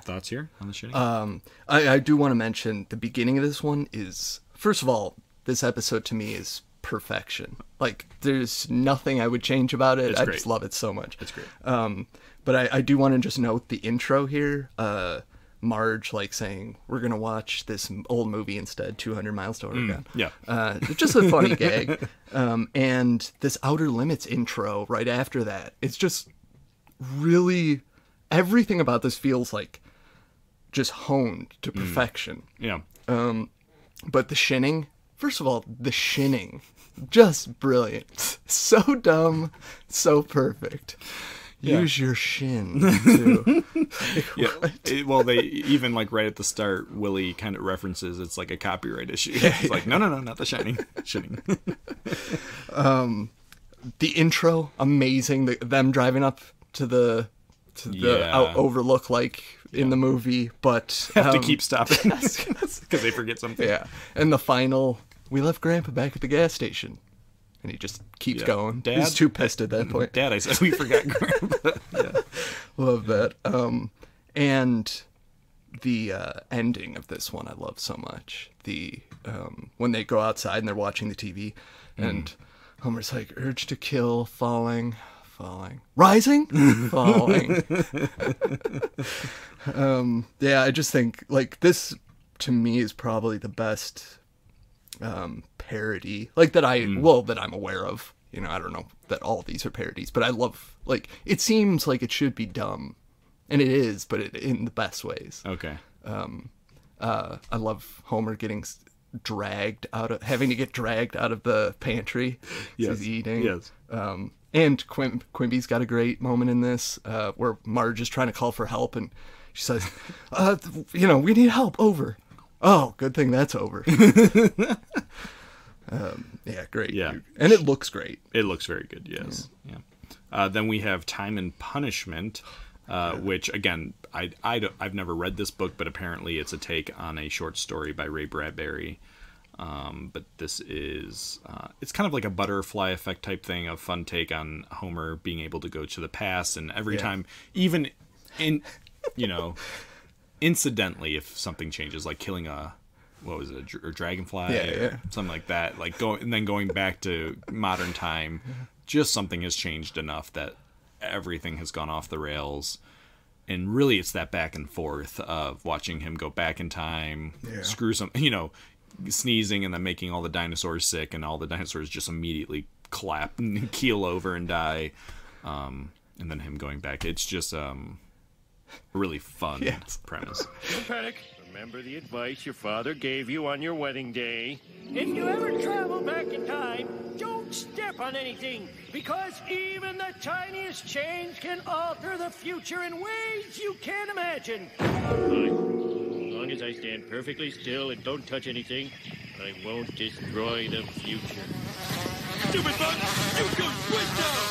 Thoughts here on The Shinning? I do want to mention the beginning of this one is, first of all, this episode to me is perfection. Like, there's nothing I would change about it. I just love it so much. It's great. But I do want to just note the intro here. Marge, like, saying, we're going to watch this old movie instead, 200 Miles to Oregon. Just a funny gag. And this Outer Limits intro right after that, it's just really, everything about this feels like just honed to perfection. But The Shinning, first of all, The Shinning, just brilliant. So dumb, so perfect. Use your shin, too. They even, like, right at the start, Willie kind of references it's like a copyright issue. He's like, no, not The Shining. Shinning. The intro, amazing. Them driving up to the overlook, like, in the movie, but have to keep stopping because they forget something. And the final, we left Grandpa back at the gas station, and he just keeps going. Dad? He's too pissed at that point. Dad, I said we forgot Grandpa. Love that. And the ending of this one I love so much. The when they go outside and they're watching the TV, and Homer's like, urge to kill, falling, rising, falling. I just think, like, this to me is probably the best parody, like, that I'm aware of. You know, I don't know that all these are parodies, but I love, like, it seems like it should be dumb, and it is, but in the best ways. Okay. I love Homer having to get dragged out of the pantry. He's eating. Yes. And Quimby's got a great moment in this, where Marge is trying to call for help, and she says, we need help, over. Oh, good thing that's over. Great. Yeah. And it looks great. It looks very good, yes. Yeah. Then we have Time and Punishment, which, again, I've never read this book, but apparently it's a take on a short story by Ray Bradbury. But this is, it's kind of like a butterfly effect type thing, a fun take on Homer being able to go to the past, and every time, even incidentally, if something changes, like killing a dragonfly or something like that, like going back to modern time, just something has changed enough that everything has gone off the rails. And really it's that back and forth of watching him go back in time, screw some, sneezing and then making all the dinosaurs sick, and all the dinosaurs just immediately clap and keel over and die. And then him going back. It's just a really fun premise. Don't panic. Remember the advice your father gave you on your wedding day. If you ever travel back in time, don't step on anything, because even the tiniest change can alter the future in ways you can't imagine. Fine. As long as I stand perfectly still and don't touch anything, I won't destroy the future. Stupid bug! You go right now!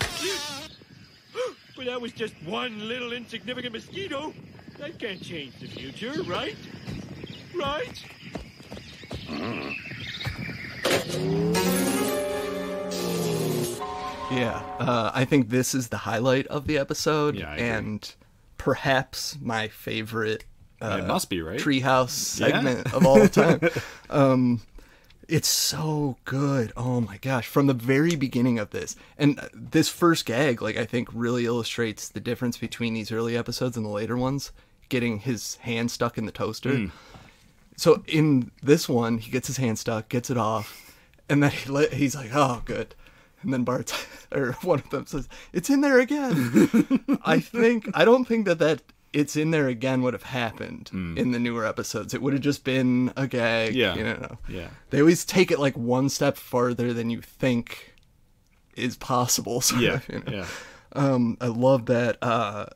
But that was just one little insignificant mosquito. That can't change the future, right? Right? Yeah, I think this is the highlight of the episode, Yeah, I agree. and perhaps my favorite It must be, right? Treehouse segment of all time. It's so good. Oh my gosh. From the very beginning of this. And this first gag, like, I think really illustrates the difference between these early episodes and the later ones. Getting his hand stuck in the toaster. So in this one, he gets his hand stuck, gets it off, and then he's like, oh, good. And then Bart's, or one of them says, it's in there again. I don't think that it's in there again would have happened in the newer episodes. It would have just been a gag. Yeah. You know. Yeah. They always take it like one step farther than you think is possible. Sort of, you know? Yeah. I love that.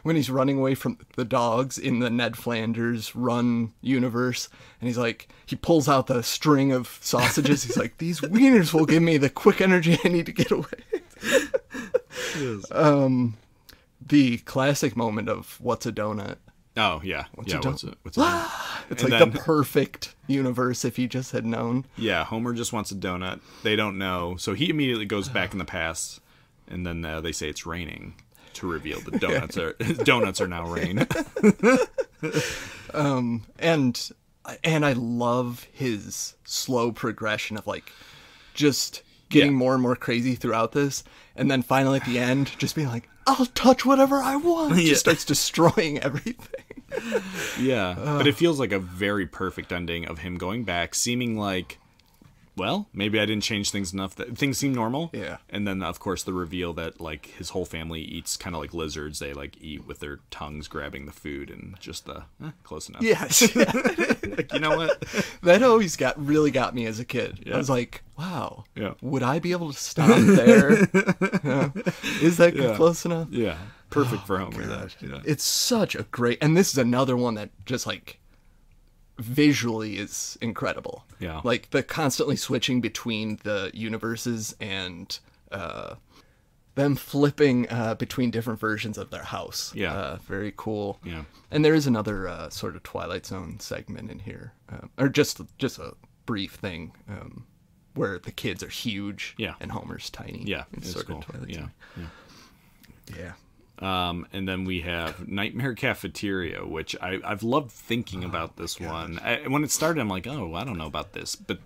When he's running away from the dogs in the Ned Flanders Run universe, and he's like, he pulls out the string of sausages. He's like, these wieners will give me the quick energy I need to get away. The classic moment of what's a donut? Oh, yeah. What's a a donut? What's a donut? It's and like then, the perfect universe if he just had known. Yeah, Homer just wants a donut. They don't know. So he immediately goes back in the past, and then they say it's raining to reveal the donuts are now rain. And I love his slow progression of like just getting more and more crazy throughout this, and then finally at the end just being like, I'll touch whatever I want. Just starts destroying everything. Yeah, but it feels like a very perfect ending of him going back, seeming like, well, maybe I didn't change things enough that things seem normal. Yeah. And then, of course, the reveal that, like, his whole family eats kind of like lizards. They, like, eat with their tongues grabbing the food and just close enough. Yes. Like, you know what? That always really got me as a kid. Yeah. I was like, wow, would I be able to stop there? Is that close enough? Yeah. Perfect for Homer. Yeah. It's such a great... And this is another one that just, like... visually is incredible. Yeah. Like the constantly switching between the universes and them flipping between different versions of their house. Yeah. Very cool. Yeah. And there is another sort of Twilight Zone segment in here. Or just a brief thing where the kids are huge and Homer's tiny. Yeah. It's sort cool. of Twilight Zone. Yeah. And then we have Nightmare Cafeteria, which I've loved thinking about this one. When it started, I'm like, oh, I don't know about this, but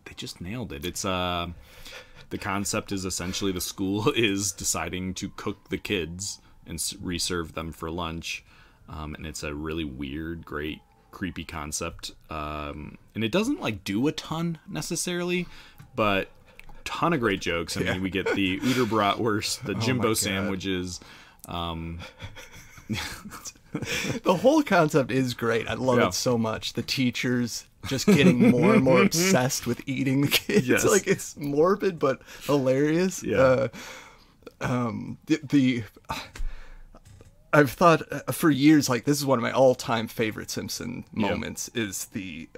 they just nailed it. It's the concept is essentially the school is deciding to cook the kids and reserve them for lunch, and it's a really weird, great, creepy concept. And it doesn't like do a ton necessarily, but ton of great jokes. I mean, we get the Uter Bratwurst, the Jimbo sandwiches. The whole concept is great. I love it so much. The teachers just getting more and more obsessed with eating the kids. Yes. Like it's morbid but hilarious. Yeah. I've thought for years, like, this is one of my all-time favorite Simpson moments is the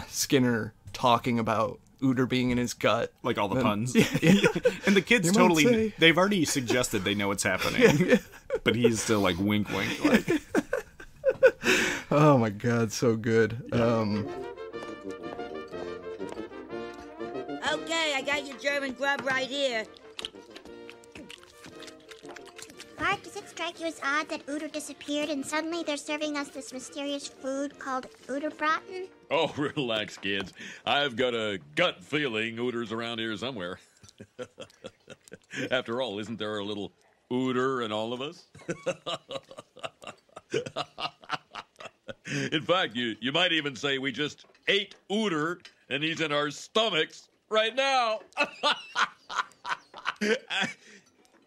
Skinner talking about Uter being in his gut. Like all the and, puns. Yeah. And the kids totally, they've already suggested they know what's happening. But he's still like wink. Like. Oh my God, so good. Okay, I got your German grub right here. Bart, does it strike you as odd that Uter disappeared and suddenly they're serving us this mysterious food called Uterbraten? Oh, relax, kids. I've got a gut feeling Uter's around here somewhere. After all, isn't there a little Uter in all of us? In fact, you might even say we just ate Uter and he's in our stomachs right now.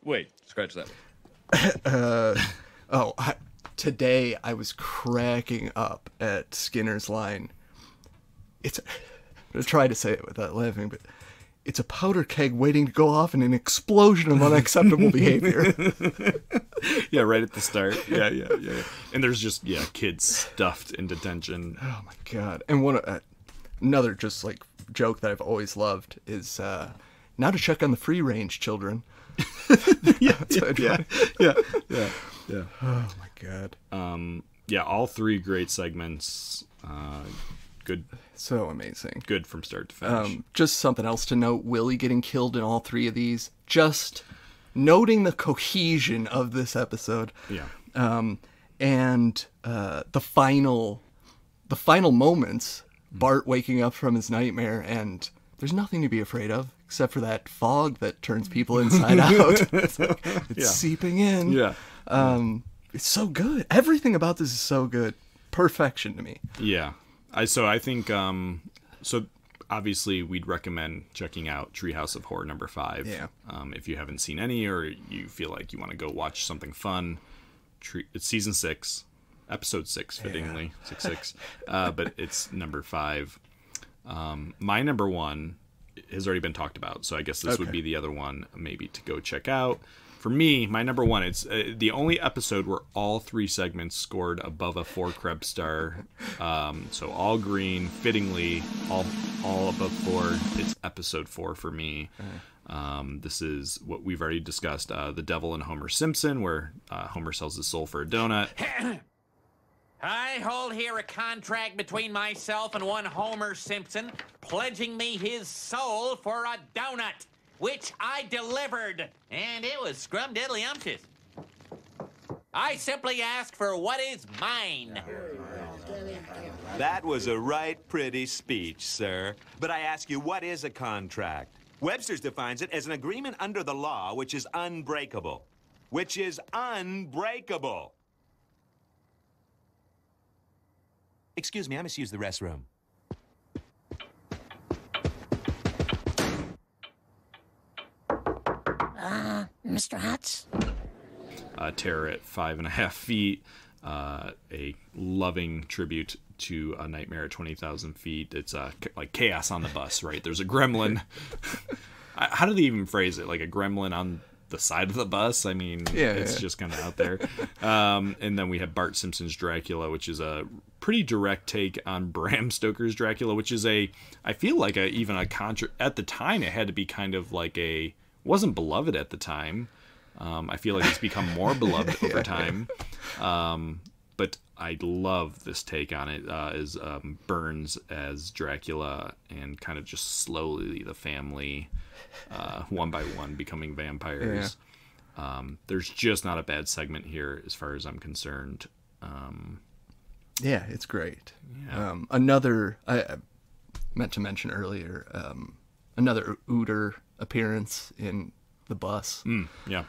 Wait, scratch that. Today I was cracking up at Skinner's line. I'm going to try to say it without laughing, but it's a powder keg waiting to go off in an explosion of unacceptable behavior. Yeah, right at the start. Yeah. And there's just, kids stuffed in detention. Oh my God. And another just like joke that I've always loved is now to check on the free range children. Yeah. Oh my God. All three great segments. Good. So amazing. Good from start to finish. Just something else to note, Willie getting killed in all three of these. Just noting the cohesion of this episode. Yeah. And the final moments, Bart waking up from his nightmare, and there's nothing to be afraid of except for that fog that turns people inside out. It's seeping in. Yeah. It's so good. Everything about this is so good. Perfection to me. Yeah. I think, so obviously we'd recommend checking out Treehouse of Horror number 5. Yeah. If you haven't seen any, or you feel like you want to go watch something fun, it's season 6, episode 6, fittingly, 6. But it's number 5. My number 1 has already been talked about, so I guess this would be the other one maybe to go check out. For me, my number 1, it's the only episode where all 3 segments scored above a 4 Krebs star. So all green, fittingly, all above 4. It's episode 4 for me. This is what we've already discussed, The Devil and Homer Simpson, where Homer sells his soul for a donut. I hold here a contract between myself and one Homer Simpson, pledging me his soul for a donut, which I delivered, and it was scrumdiddlyumptious. I simply ask for what is mine. That was a right pretty speech, sir. But I ask you, what is a contract? Webster's defines it as an agreement under the law which is unbreakable. Which is unbreakable. Excuse me, I must use the restroom. Mr. Hutz? Terror at 5.5 feet. A loving tribute to A Nightmare at 20,000 feet. It's like chaos on the bus, right? There's a gremlin. How do they even phrase it? Like a gremlin on the side of the bus? I mean, it's just kind of out there. And then we have Bart Simpson's Dracula, which is a pretty direct take on Bram Stoker's Dracula, which is I feel like even a at the time, it had to be kind of like wasn't beloved at the time. I feel like it's become more beloved over time. But I love this take on it, as Burns as Dracula and kind of just slowly the family, one by one, becoming vampires. Yeah. There's just not a bad segment here as far as I'm concerned. Yeah, it's great. Yeah. Another, I meant to mention earlier, another Ooter appearance in the bus. Yeah.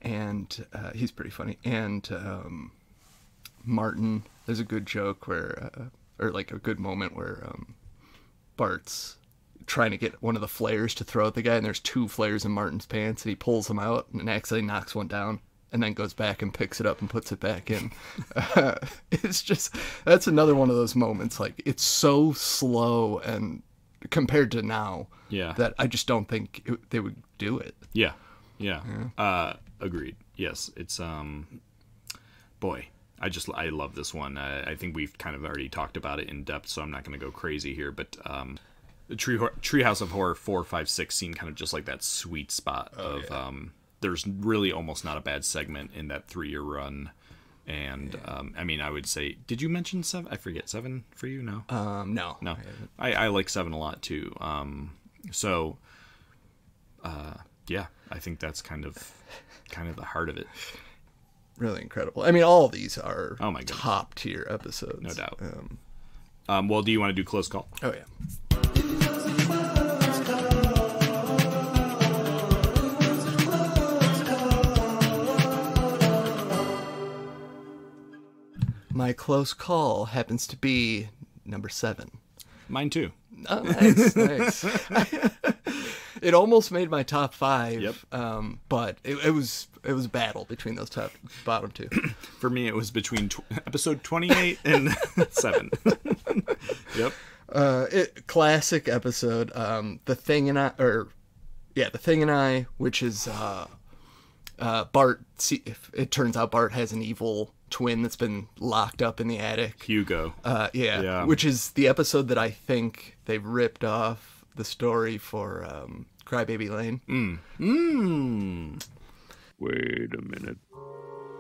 And he's pretty funny. And Martin, there's a good joke where, or like a good moment where Bart's trying to get one of the flares to throw at the guy, and there's 2 flares in Martin's pants, and he pulls them out and accidentally knocks one down, and then goes back and picks it up and puts it back in. It's just, that's another one of those moments, like, it's so slow and compared to now, that I just don't think they would do it. Yeah. Agreed. Yes, it's boy, I love this one. I think we've kind of already talked about it in depth, so I'm not going to go crazy here, but the Treehouse of Horror 4, 5, 6 seem kind of just like that sweet spot of there's really almost not a bad segment in that 3-year run. And I mean, I would say, did you mention 7? I forget, 7 for you? No. No. I like 7 a lot too. Yeah, I think that's kind of the heart of it. Really incredible. I mean, all of these are top tier episodes, no doubt. Well, do you want to do close call? Oh yeah. My close call happens to be number 7. Mine too. Oh, nice. It almost made my top 5. Yep. But it was a battle between those bottom 2. For me, it was between episode 28 and 7. Yep. Classic episode. The Thing and I, which is Bart. It turns out Bart has an evil twin that's been locked up in the attic. Hugo. Yeah. Which is the episode that I think they've ripped off the story for Crybaby Lane. Wait a minute.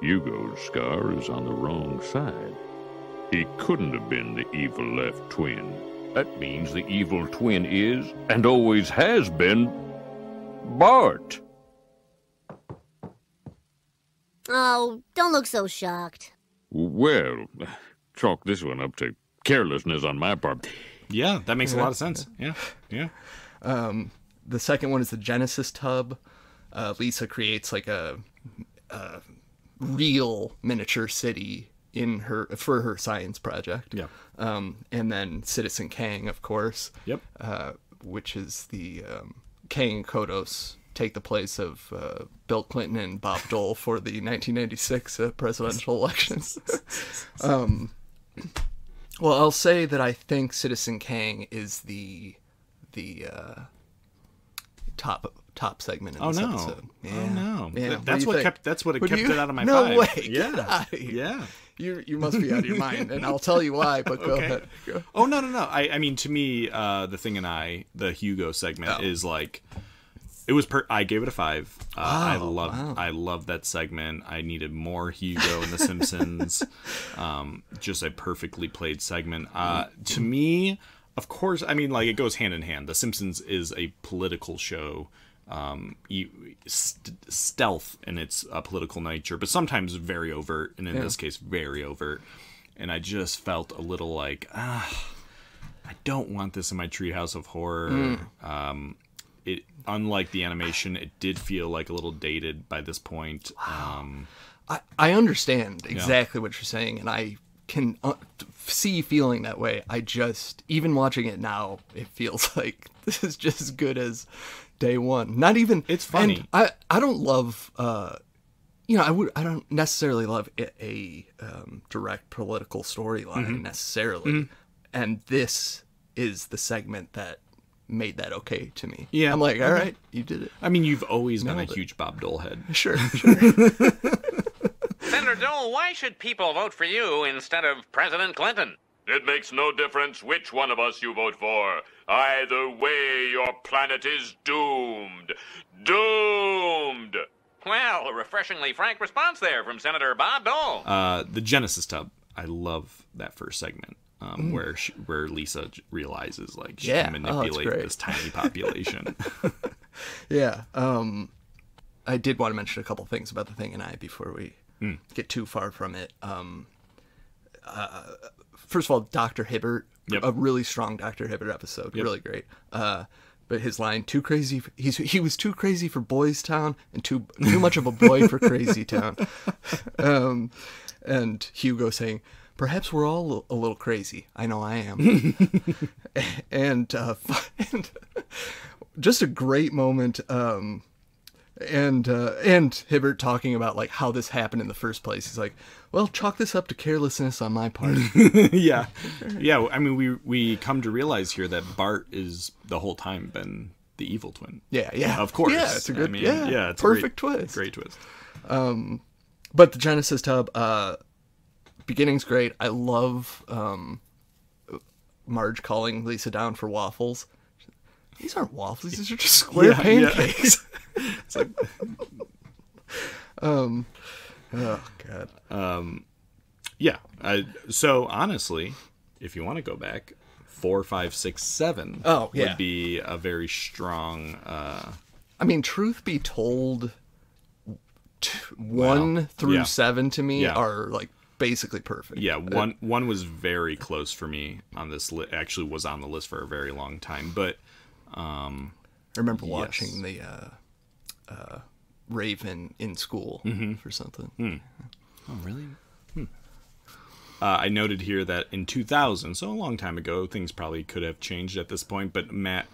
Hugo's scar is on the wrong side. He couldn't have been the evil left twin. That means the evil twin is, and always has been, Bart. Oh, don't look so shocked. Well, chalk this one up to carelessness on my part. Yeah, that makes a lot of sense. Yeah, yeah. The second one is the Genesis tub. Lisa creates like a real miniature city for her science project. Yeah. And then Citizen Kang, of course. Yep. Which is the Kang and Kodos take the place of Bill Clinton and Bob Dole for the 1996 presidential elections. Well, I'll say that I think Citizen Kang is the top segment in this episode. Yeah. Oh no! Yeah. That's what kept it out of my no five. Way. Yeah, yeah. You must be out of your mind, and I'll tell you why. But go ahead. Go. Oh no! I mean, to me, The Thing and I, the Hugo segment is like, it was. I gave it a 5. I love that segment. I needed more Hugo in The Simpsons. Just a perfectly played segment. To me, of course, I mean, like, it goes hand in hand. The Simpsons is a political show. Stealth in its political nature, but sometimes very overt, and in this case very overt, and I just felt a little like I don't want this in my Treehouse of Horror. It, unlike the animation, it did feel like a little dated by this point. I understand exactly what you're saying, and I can see feeling that way. I just, even watching it now, it feels like this is just as good as day one. Not even. It's funny. I don't love. I don't necessarily love a direct political storyline necessarily, and this is the segment that made that okay to me. Yeah, I'm like, all right, you did it. I mean, you've always been a huge Bob Dole head. Sure. Senator Dole, why should people vote for you instead of President Clinton? It makes no difference which one of us you vote for. Either way, your planet is doomed. Doomed! Well, a refreshingly frank response there from Senator Bob Dole. The Genesis tub. I love that first segment where Lisa realizes like she can manipulate this tiny population. Yeah. I did want to mention a couple things about The Thing and I before we get too far from it. First of all, Dr. Hibbert, a really strong Dr. Hibbert episode, really great. But his line, too crazy. He was too crazy for Boys Town and too much of a boy for Crazy Town. And Hugo saying, perhaps we're all a little crazy. I know I am. and just a great moment. And Hibbert talking about like how this happened in the first place. He's like, well, chalk this up to carelessness on my part. Yeah. I mean, we come to realize here that Bart is the whole time been the evil twin. Yeah. Of course. Yeah, it's a good, it's perfect twist. Great twist. But the Genesis tub, beginning's great. I love Marge calling Lisa down for waffles. These aren't waffles. These are just square pancakes. It's like, oh God. So honestly, if you want to go back, 4, 5, 6, 7 would be a very strong. I mean, truth be told, 1 through 7 to me are like basically perfect. Yeah, one was very close for me on this list. Actually, was on the list for a very long time, but. I remember watching the Raven in school for something. Oh, really? I noted here that in 2000, so a long time ago, things probably could have changed at this point, but Matt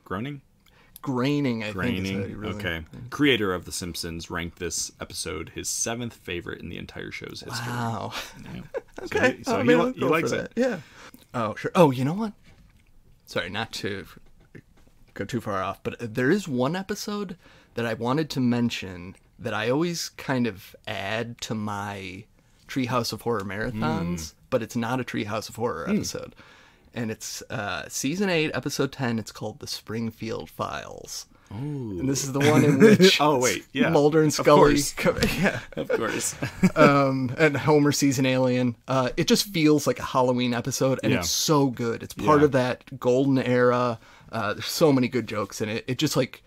Groening? Groening, I think is how you really... Okay. Creator of The Simpsons ranked this episode his 7th favorite in the entire show's history. Wow. Yeah. Okay. So he likes it. Yeah. Oh, sure. Oh, you know what? Sorry, not to go too far off, but there is one episode that I wanted to mention that I always kind of add to my Treehouse of Horror marathons, but it's not a Treehouse of Horror episode. And it's season 8, episode 10. It's called The Springfield Files. And this is the one in which Mulder and Scully of course. And Homer sees an alien. It just feels like a Halloween episode, and it's so good. It's part of that golden era. There's so many good jokes in it. It just like,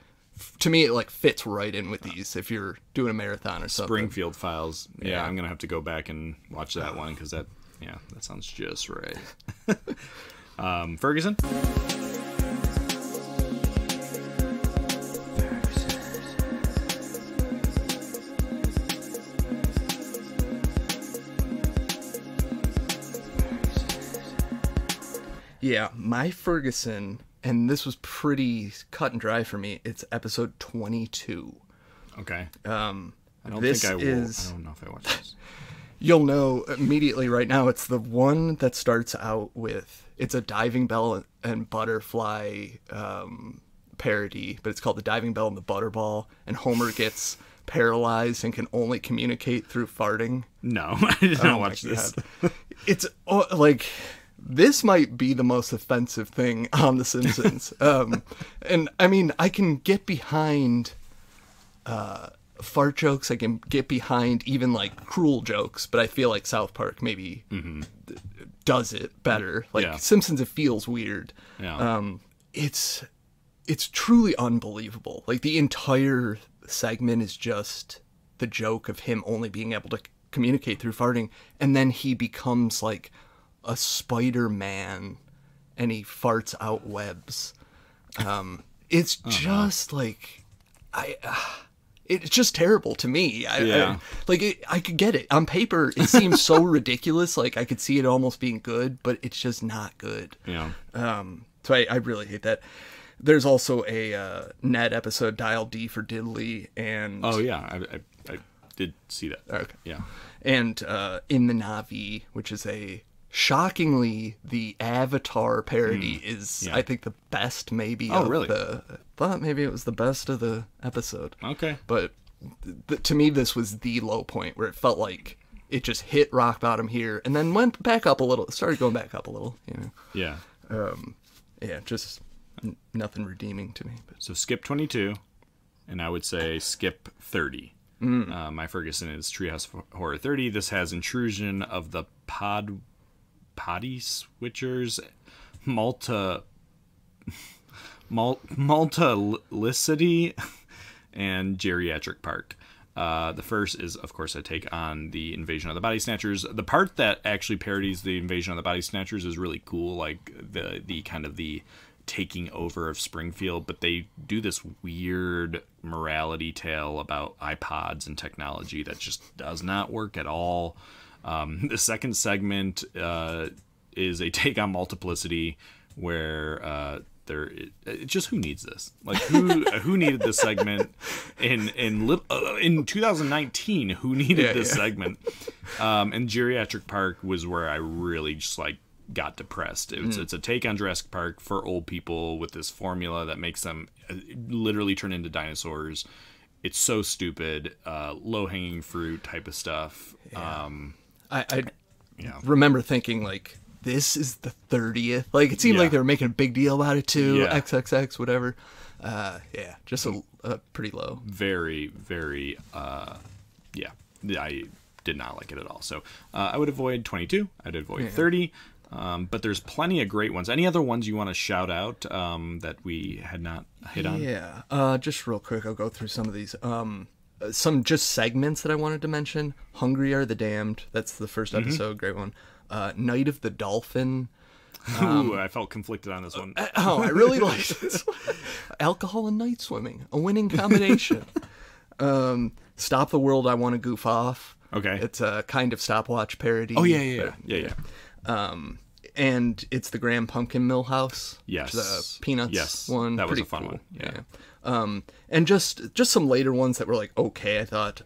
to me, it like fits right in with these if you're doing a marathon or something. Springfield Files. Yeah, I'm gonna have to go back and watch that one because that sounds just right. Ferguson. Yeah, my Ferguson, and this was pretty cut and dry for me. It's episode 22. Okay. I don't think I will. I don't know if I watch this. You'll know immediately right now. It's the one that starts out with, it's a Diving Bell and Butterfly parody, but it's called The Diving Bell and the Butterball, and Homer gets paralyzed and can only communicate through farting. No, I did not watch this. It's like... This might be the most offensive thing on The Simpsons. And I mean, I can get behind fart jokes. I can get behind even like cruel jokes, but I feel like South Park maybe does it better. Like Simpsons, it feels weird. Yeah. It's truly unbelievable. Like the entire segment is just the joke of him only being able to communicate through farting. And then he becomes like a Spider-Man and he farts out webs. It's just like it's just terrible to me. I could get it on paper. It seems so ridiculous. Like I could see it almost being good, but it's just not good. So I really hate that. There's also a Ned episode, Dial D for Diddley, and I did see that. Okay. Yeah. And In the Navi, which is shockingly, the Avatar parody is, I think, the best maybe. Really? I thought maybe it was the best of the episode. Okay. But to me, this was the low point where it felt like it just hit rock bottom here and then went back up a little. It started going back up a little, you know. Yeah. Just nothing redeeming to me. But. So skip 22, and I would say skip 30. My Ferguson is Treehouse of Horror 30. This has intrusion of the potty switchers, multiplicity, and geriatric park. The first is, of course, a take on the Invasion of the Body Snatchers. The part that actually parodies the Invasion of the Body Snatchers is really cool, like the kind of the taking over of Springfield, but they do this weird morality tale about iPods and technology that just does not work at all. The second segment is a take on multiplicity, where just who needs this? Like who needed this segment in 2019? Who needed this segment? And Geriatric Park was where I really just like got depressed. It's a take on Jurassic Park for old people with this formula that makes them literally turn into dinosaurs. It's so stupid, low-hanging fruit type of stuff. I remember thinking, like, this is the 30th. Like, it seemed like they were making a big deal about it, too. XXX, whatever. Just a pretty low. Very, very, I did not like it at all. So I would avoid 22. I'd avoid 30. But there's plenty of great ones. Any other ones you want to shout out that we had not hit on? Yeah, just real quick, I'll go through some of these. Some just segments that I wanted to mention. Hungry Are the Damned. That's the first episode. Great one. Night of the Dolphin. Ooh, I felt conflicted on this one. I really liked this. Alcohol and night swimming. A winning combination. Stop the World, I Want to Goof Off. Okay. It's a kind of stopwatch parody. Oh, yeah. And it's the Grand Pumpkin Millhouse. Yes. The Peanuts one. That was Pretty a fun cool. one. Yeah. And just some later ones that were like, okay, I thought.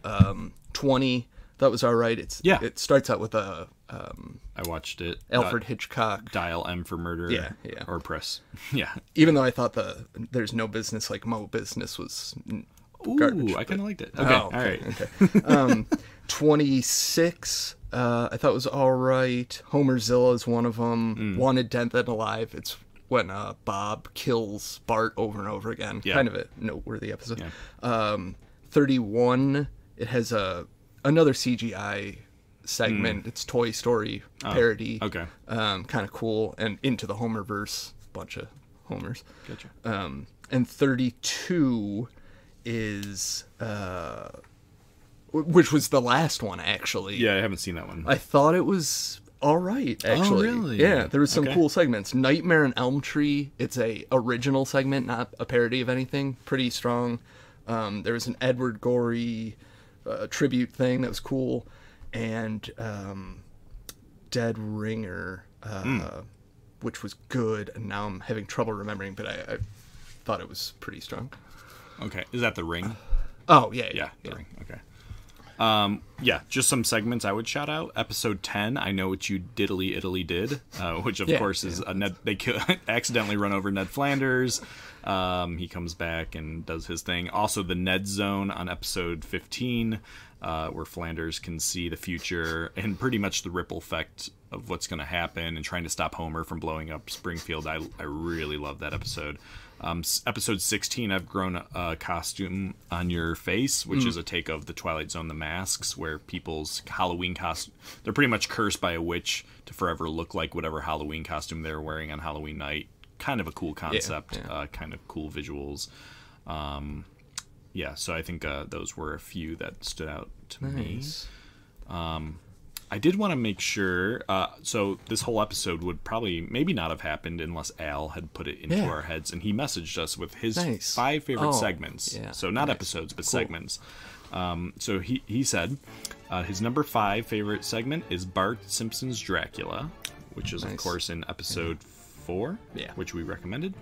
20, that was all right. It starts out with a... I watched it. Alfred Hitchcock. Dial M for Murder. Yeah. Or Press. Yeah. Even though I thought There's No Business Like Mo Business was garbage. Ooh, I kind of liked it. Okay, all right. Okay. 26, I thought was all right. Homerzilla is one of them. Wanted Dead Than Alive. It's when Bob kills Bart over and over again. Yeah. Kind of a noteworthy episode. Yeah. 31, it has another CGI segment. It's Toy Story parody. Okay. Kind of cool. And Into the Homerverse, bunch of Homers. Gotcha. And 32 is which was the last one, actually. Yeah, I haven't seen that one. I thought it was all right, actually. Oh, really? Yeah, there was some Okay. cool segments. Nightmare on Elm Tree, it's a original segment, not a parody of anything. Pretty strong. There was an Edward Gorey tribute thing that was cool. And Dead Ringer, which was good. And now I'm having trouble remembering, but I thought it was pretty strong. Okay. Is that The Ring? Oh, yeah. Yeah, The Ring. Okay. Yeah, just some segments I would shout out. Episode 10, I Know What You Diddly Italy Did, which of course is they accidentally run over Ned Flanders. He comes back and does his thing. Also, the Ned Zone on episode 15, where Flanders can see the future and pretty much the ripple effect of what's going to happen and trying to stop Homer from blowing up Springfield. I really love that episode. Episode 16, I've Grown a Costume on Your Face, which is a take of the Twilight Zone, The Masks, where people's Halloween costume, they're pretty much cursed by a witch to forever look like whatever Halloween costume they're wearing on Halloween night. Kind of a cool concept, kind of cool visuals. So I think those were a few that stood out to me. I did want to make sure, so this whole episode would probably maybe not have happened unless Al had put it into our heads, and he messaged us with his 5 favorite segments. Yeah. So not episodes, but segments. So he said his number 5 favorite segment is Bart Simpson's Dracula, which is, of course, in episode 4, which we recommended.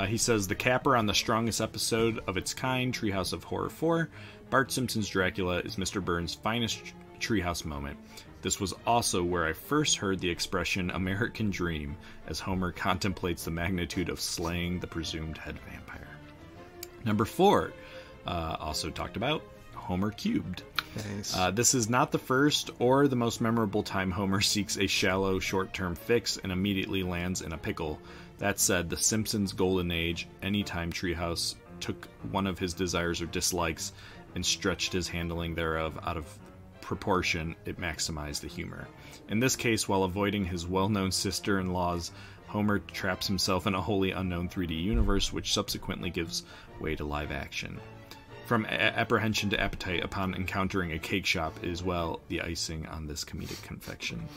He says the capper on the strongest episode of its kind, Treehouse of Horror 4, Bart Simpson's Dracula is Mr. Burns' finest treehouse moment. This was also where I first heard the expression American Dream, as Homer contemplates the magnitude of slaying the presumed head vampire. Number 4, also talked about, Homer Cubed. Nice. This is not the first or the most memorable time Homer seeks a shallow, short-term fix and immediately lands in a pickle. That said, The Simpsons' golden age, anytime Treehouse took one of his desires or dislikes and stretched his handling thereof out of proportion, it maximized the humor. In this case, while avoiding his well-known sister-in-laws, Homer traps himself in a wholly unknown 3D universe, which subsequently gives way to live action. From apprehension to appetite upon encountering a cake shop is, well, the icing on this comedic confection.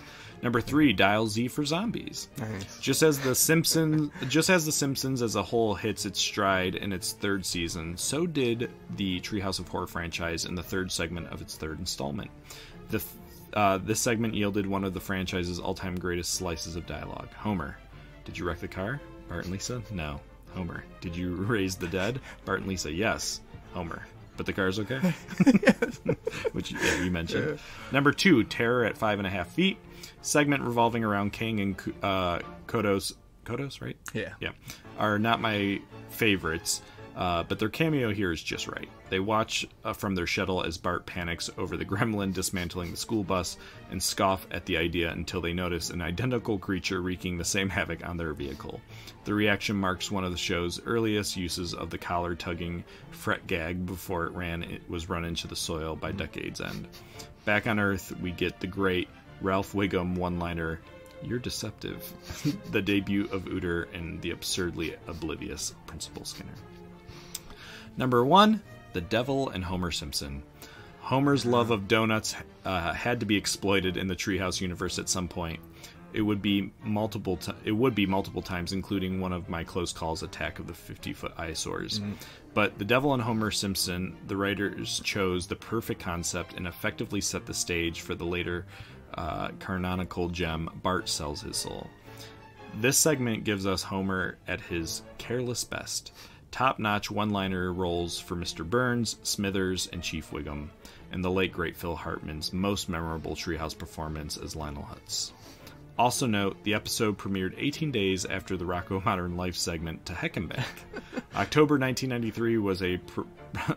Number 3, Dial Z for Zombies. Nice. Just as The Simpsons as a whole hits its stride in its 3rd season, so did the Treehouse of Horror franchise in the 3rd segment of its 3rd installment. This segment yielded one of the franchise's all-time greatest slices of dialogue. Homer, did you wreck the car? Bart and Lisa, no. Homer, did you raise the dead? Bart and Lisa, yes. Homer, but the car's okay? Which you mentioned. Yeah. Number 2, Terror at 5.5 feet. Segment revolving around King and Kodos, right? Yeah. Are not my favorites, but their cameo here is just right. They watch from their shuttle as Bart panics over the gremlin dismantling the school bus and scoff at the idea until they notice an identical creature wreaking the same havoc on their vehicle. The reaction marks one of the show's earliest uses of the collar-tugging fret gag before it was run into the soil by Decade's End. Back on Earth, we get the great Ralph Wiggum one-liner, "You're deceptive," the debut of Uter and the absurdly oblivious Principal Skinner. Number 1, The Devil and Homer Simpson. Homer's love of donuts had to be exploited in the Treehouse universe at some point. It would be multiple times, including one of my close calls, Attack of the 50-Foot Eyesores. But The Devil and Homer Simpson, the writers chose the perfect concept and effectively set the stage for the later canonical gem, Bart Sells His Soul. This segment gives us Homer at his careless best. Top-notch one-liner roles for Mr. Burns, Smithers, and Chief Wiggum, and the late great Phil Hartman's most memorable Treehouse performance as Lionel Hutz. Also note, the episode premiered 18 days after the Rocco Modern Life segment To Heck and Back. October 1993 was a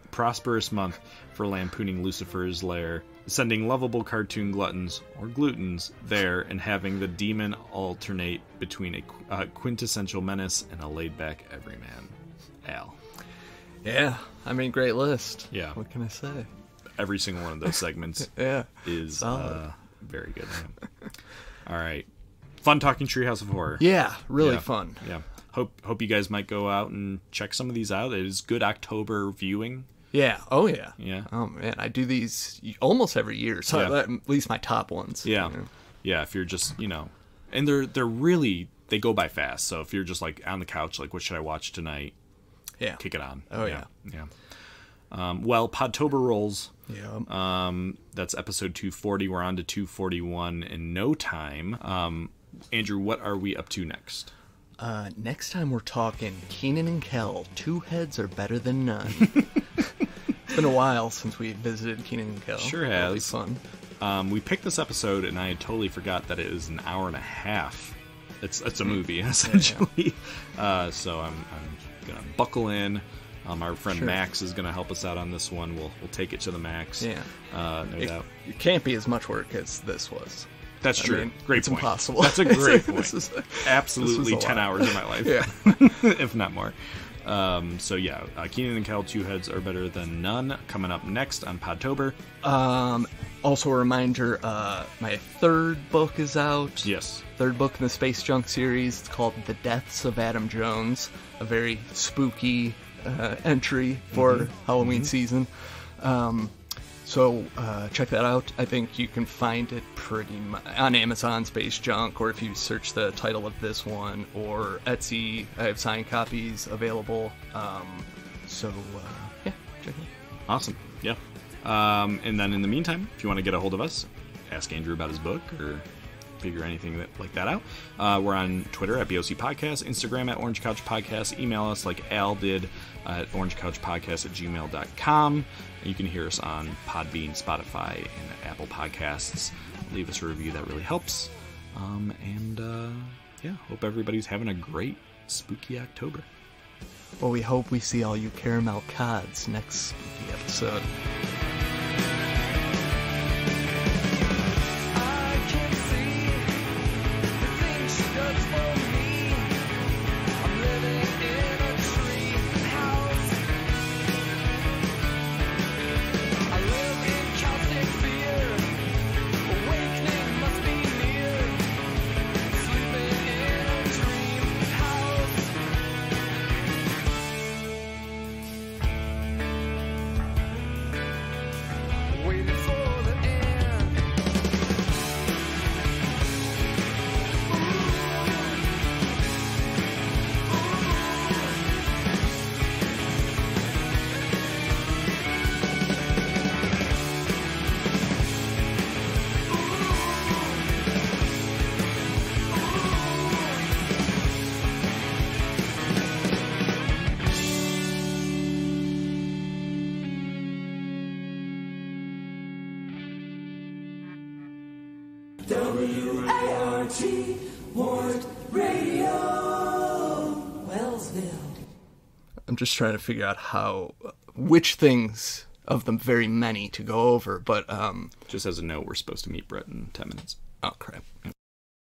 prosperous month for lampooning Lucifer's lair, sending lovable cartoon gluttons, or glutens, there and having the demon alternate between a quintessential menace and a laid-back everyman. Al. Yeah, I mean, great list. Yeah. What can I say? Every single one of those segments is very good. Yeah. All right. Fun talking Treehouse of Horror. Yeah, really fun. Yeah. Hope you guys might go out and check some of these out. It is good October viewing. Yeah. Oh, yeah. Yeah. Oh, man. I do these almost every year. So at least my top ones. Yeah. You know? Yeah. If you're just, and they're really, they go by fast. So if you're just like on the couch, like, what should I watch tonight? Yeah. Kick it on. Oh, yeah. Well, Podtober rolls. Yeah. That's episode 240. We're on to 241 in no time. Andrew, what are we up to next? Next time we're talking Kenan and Kel. Two heads are better than none. It's been a while since we visited Kenan and Kel. Sure has. That'll be fun. We picked this episode, and I totally forgot that it is an hour and a half. It's a movie, essentially. Yeah. So I'm gonna buckle in. Our friend Max is going to help us out on this one. We'll take it to the max. Yeah. No doubt. It can't be as much work as this was. That's true. I mean, great it's point. Impossible. That's a great point. this Absolutely was 10 hours of my life. Yeah. If not more. Kenan and Kel, Two Heads Are Better Than None, coming up next on Podtober. Also a reminder, my third book is out. Yes. Third book in the Space Junk series. It's called The Deaths of Adam Jones. A very spooky entry for Halloween season. So check that out. I think you can find it pretty much on Amazon Space Junk, or if you search the title of this one, or Etsy. I have signed copies available. Yeah, check it out. Awesome. Yeah. And then in the meantime, if you want to get a hold of us, ask Andrew about his book or figure anything like that out. We're on Twitter at BOC Podcast, Instagram at Orange Couch Podcast, email us like Al did at orangecouchpodcast@gmail.com. You can hear us on Podbean, Spotify, and Apple Podcasts. Leave us a review, that really helps. Hope everybody's having a great spooky October. Well, we hope we see all you caramel cods next spooky episode. W-A-R-T, Ward Radio, Wellsville. I'm just trying to figure out which things of the very many to go over, but just as a note, we're supposed to meet Brett in 10 minutes. Oh, crap.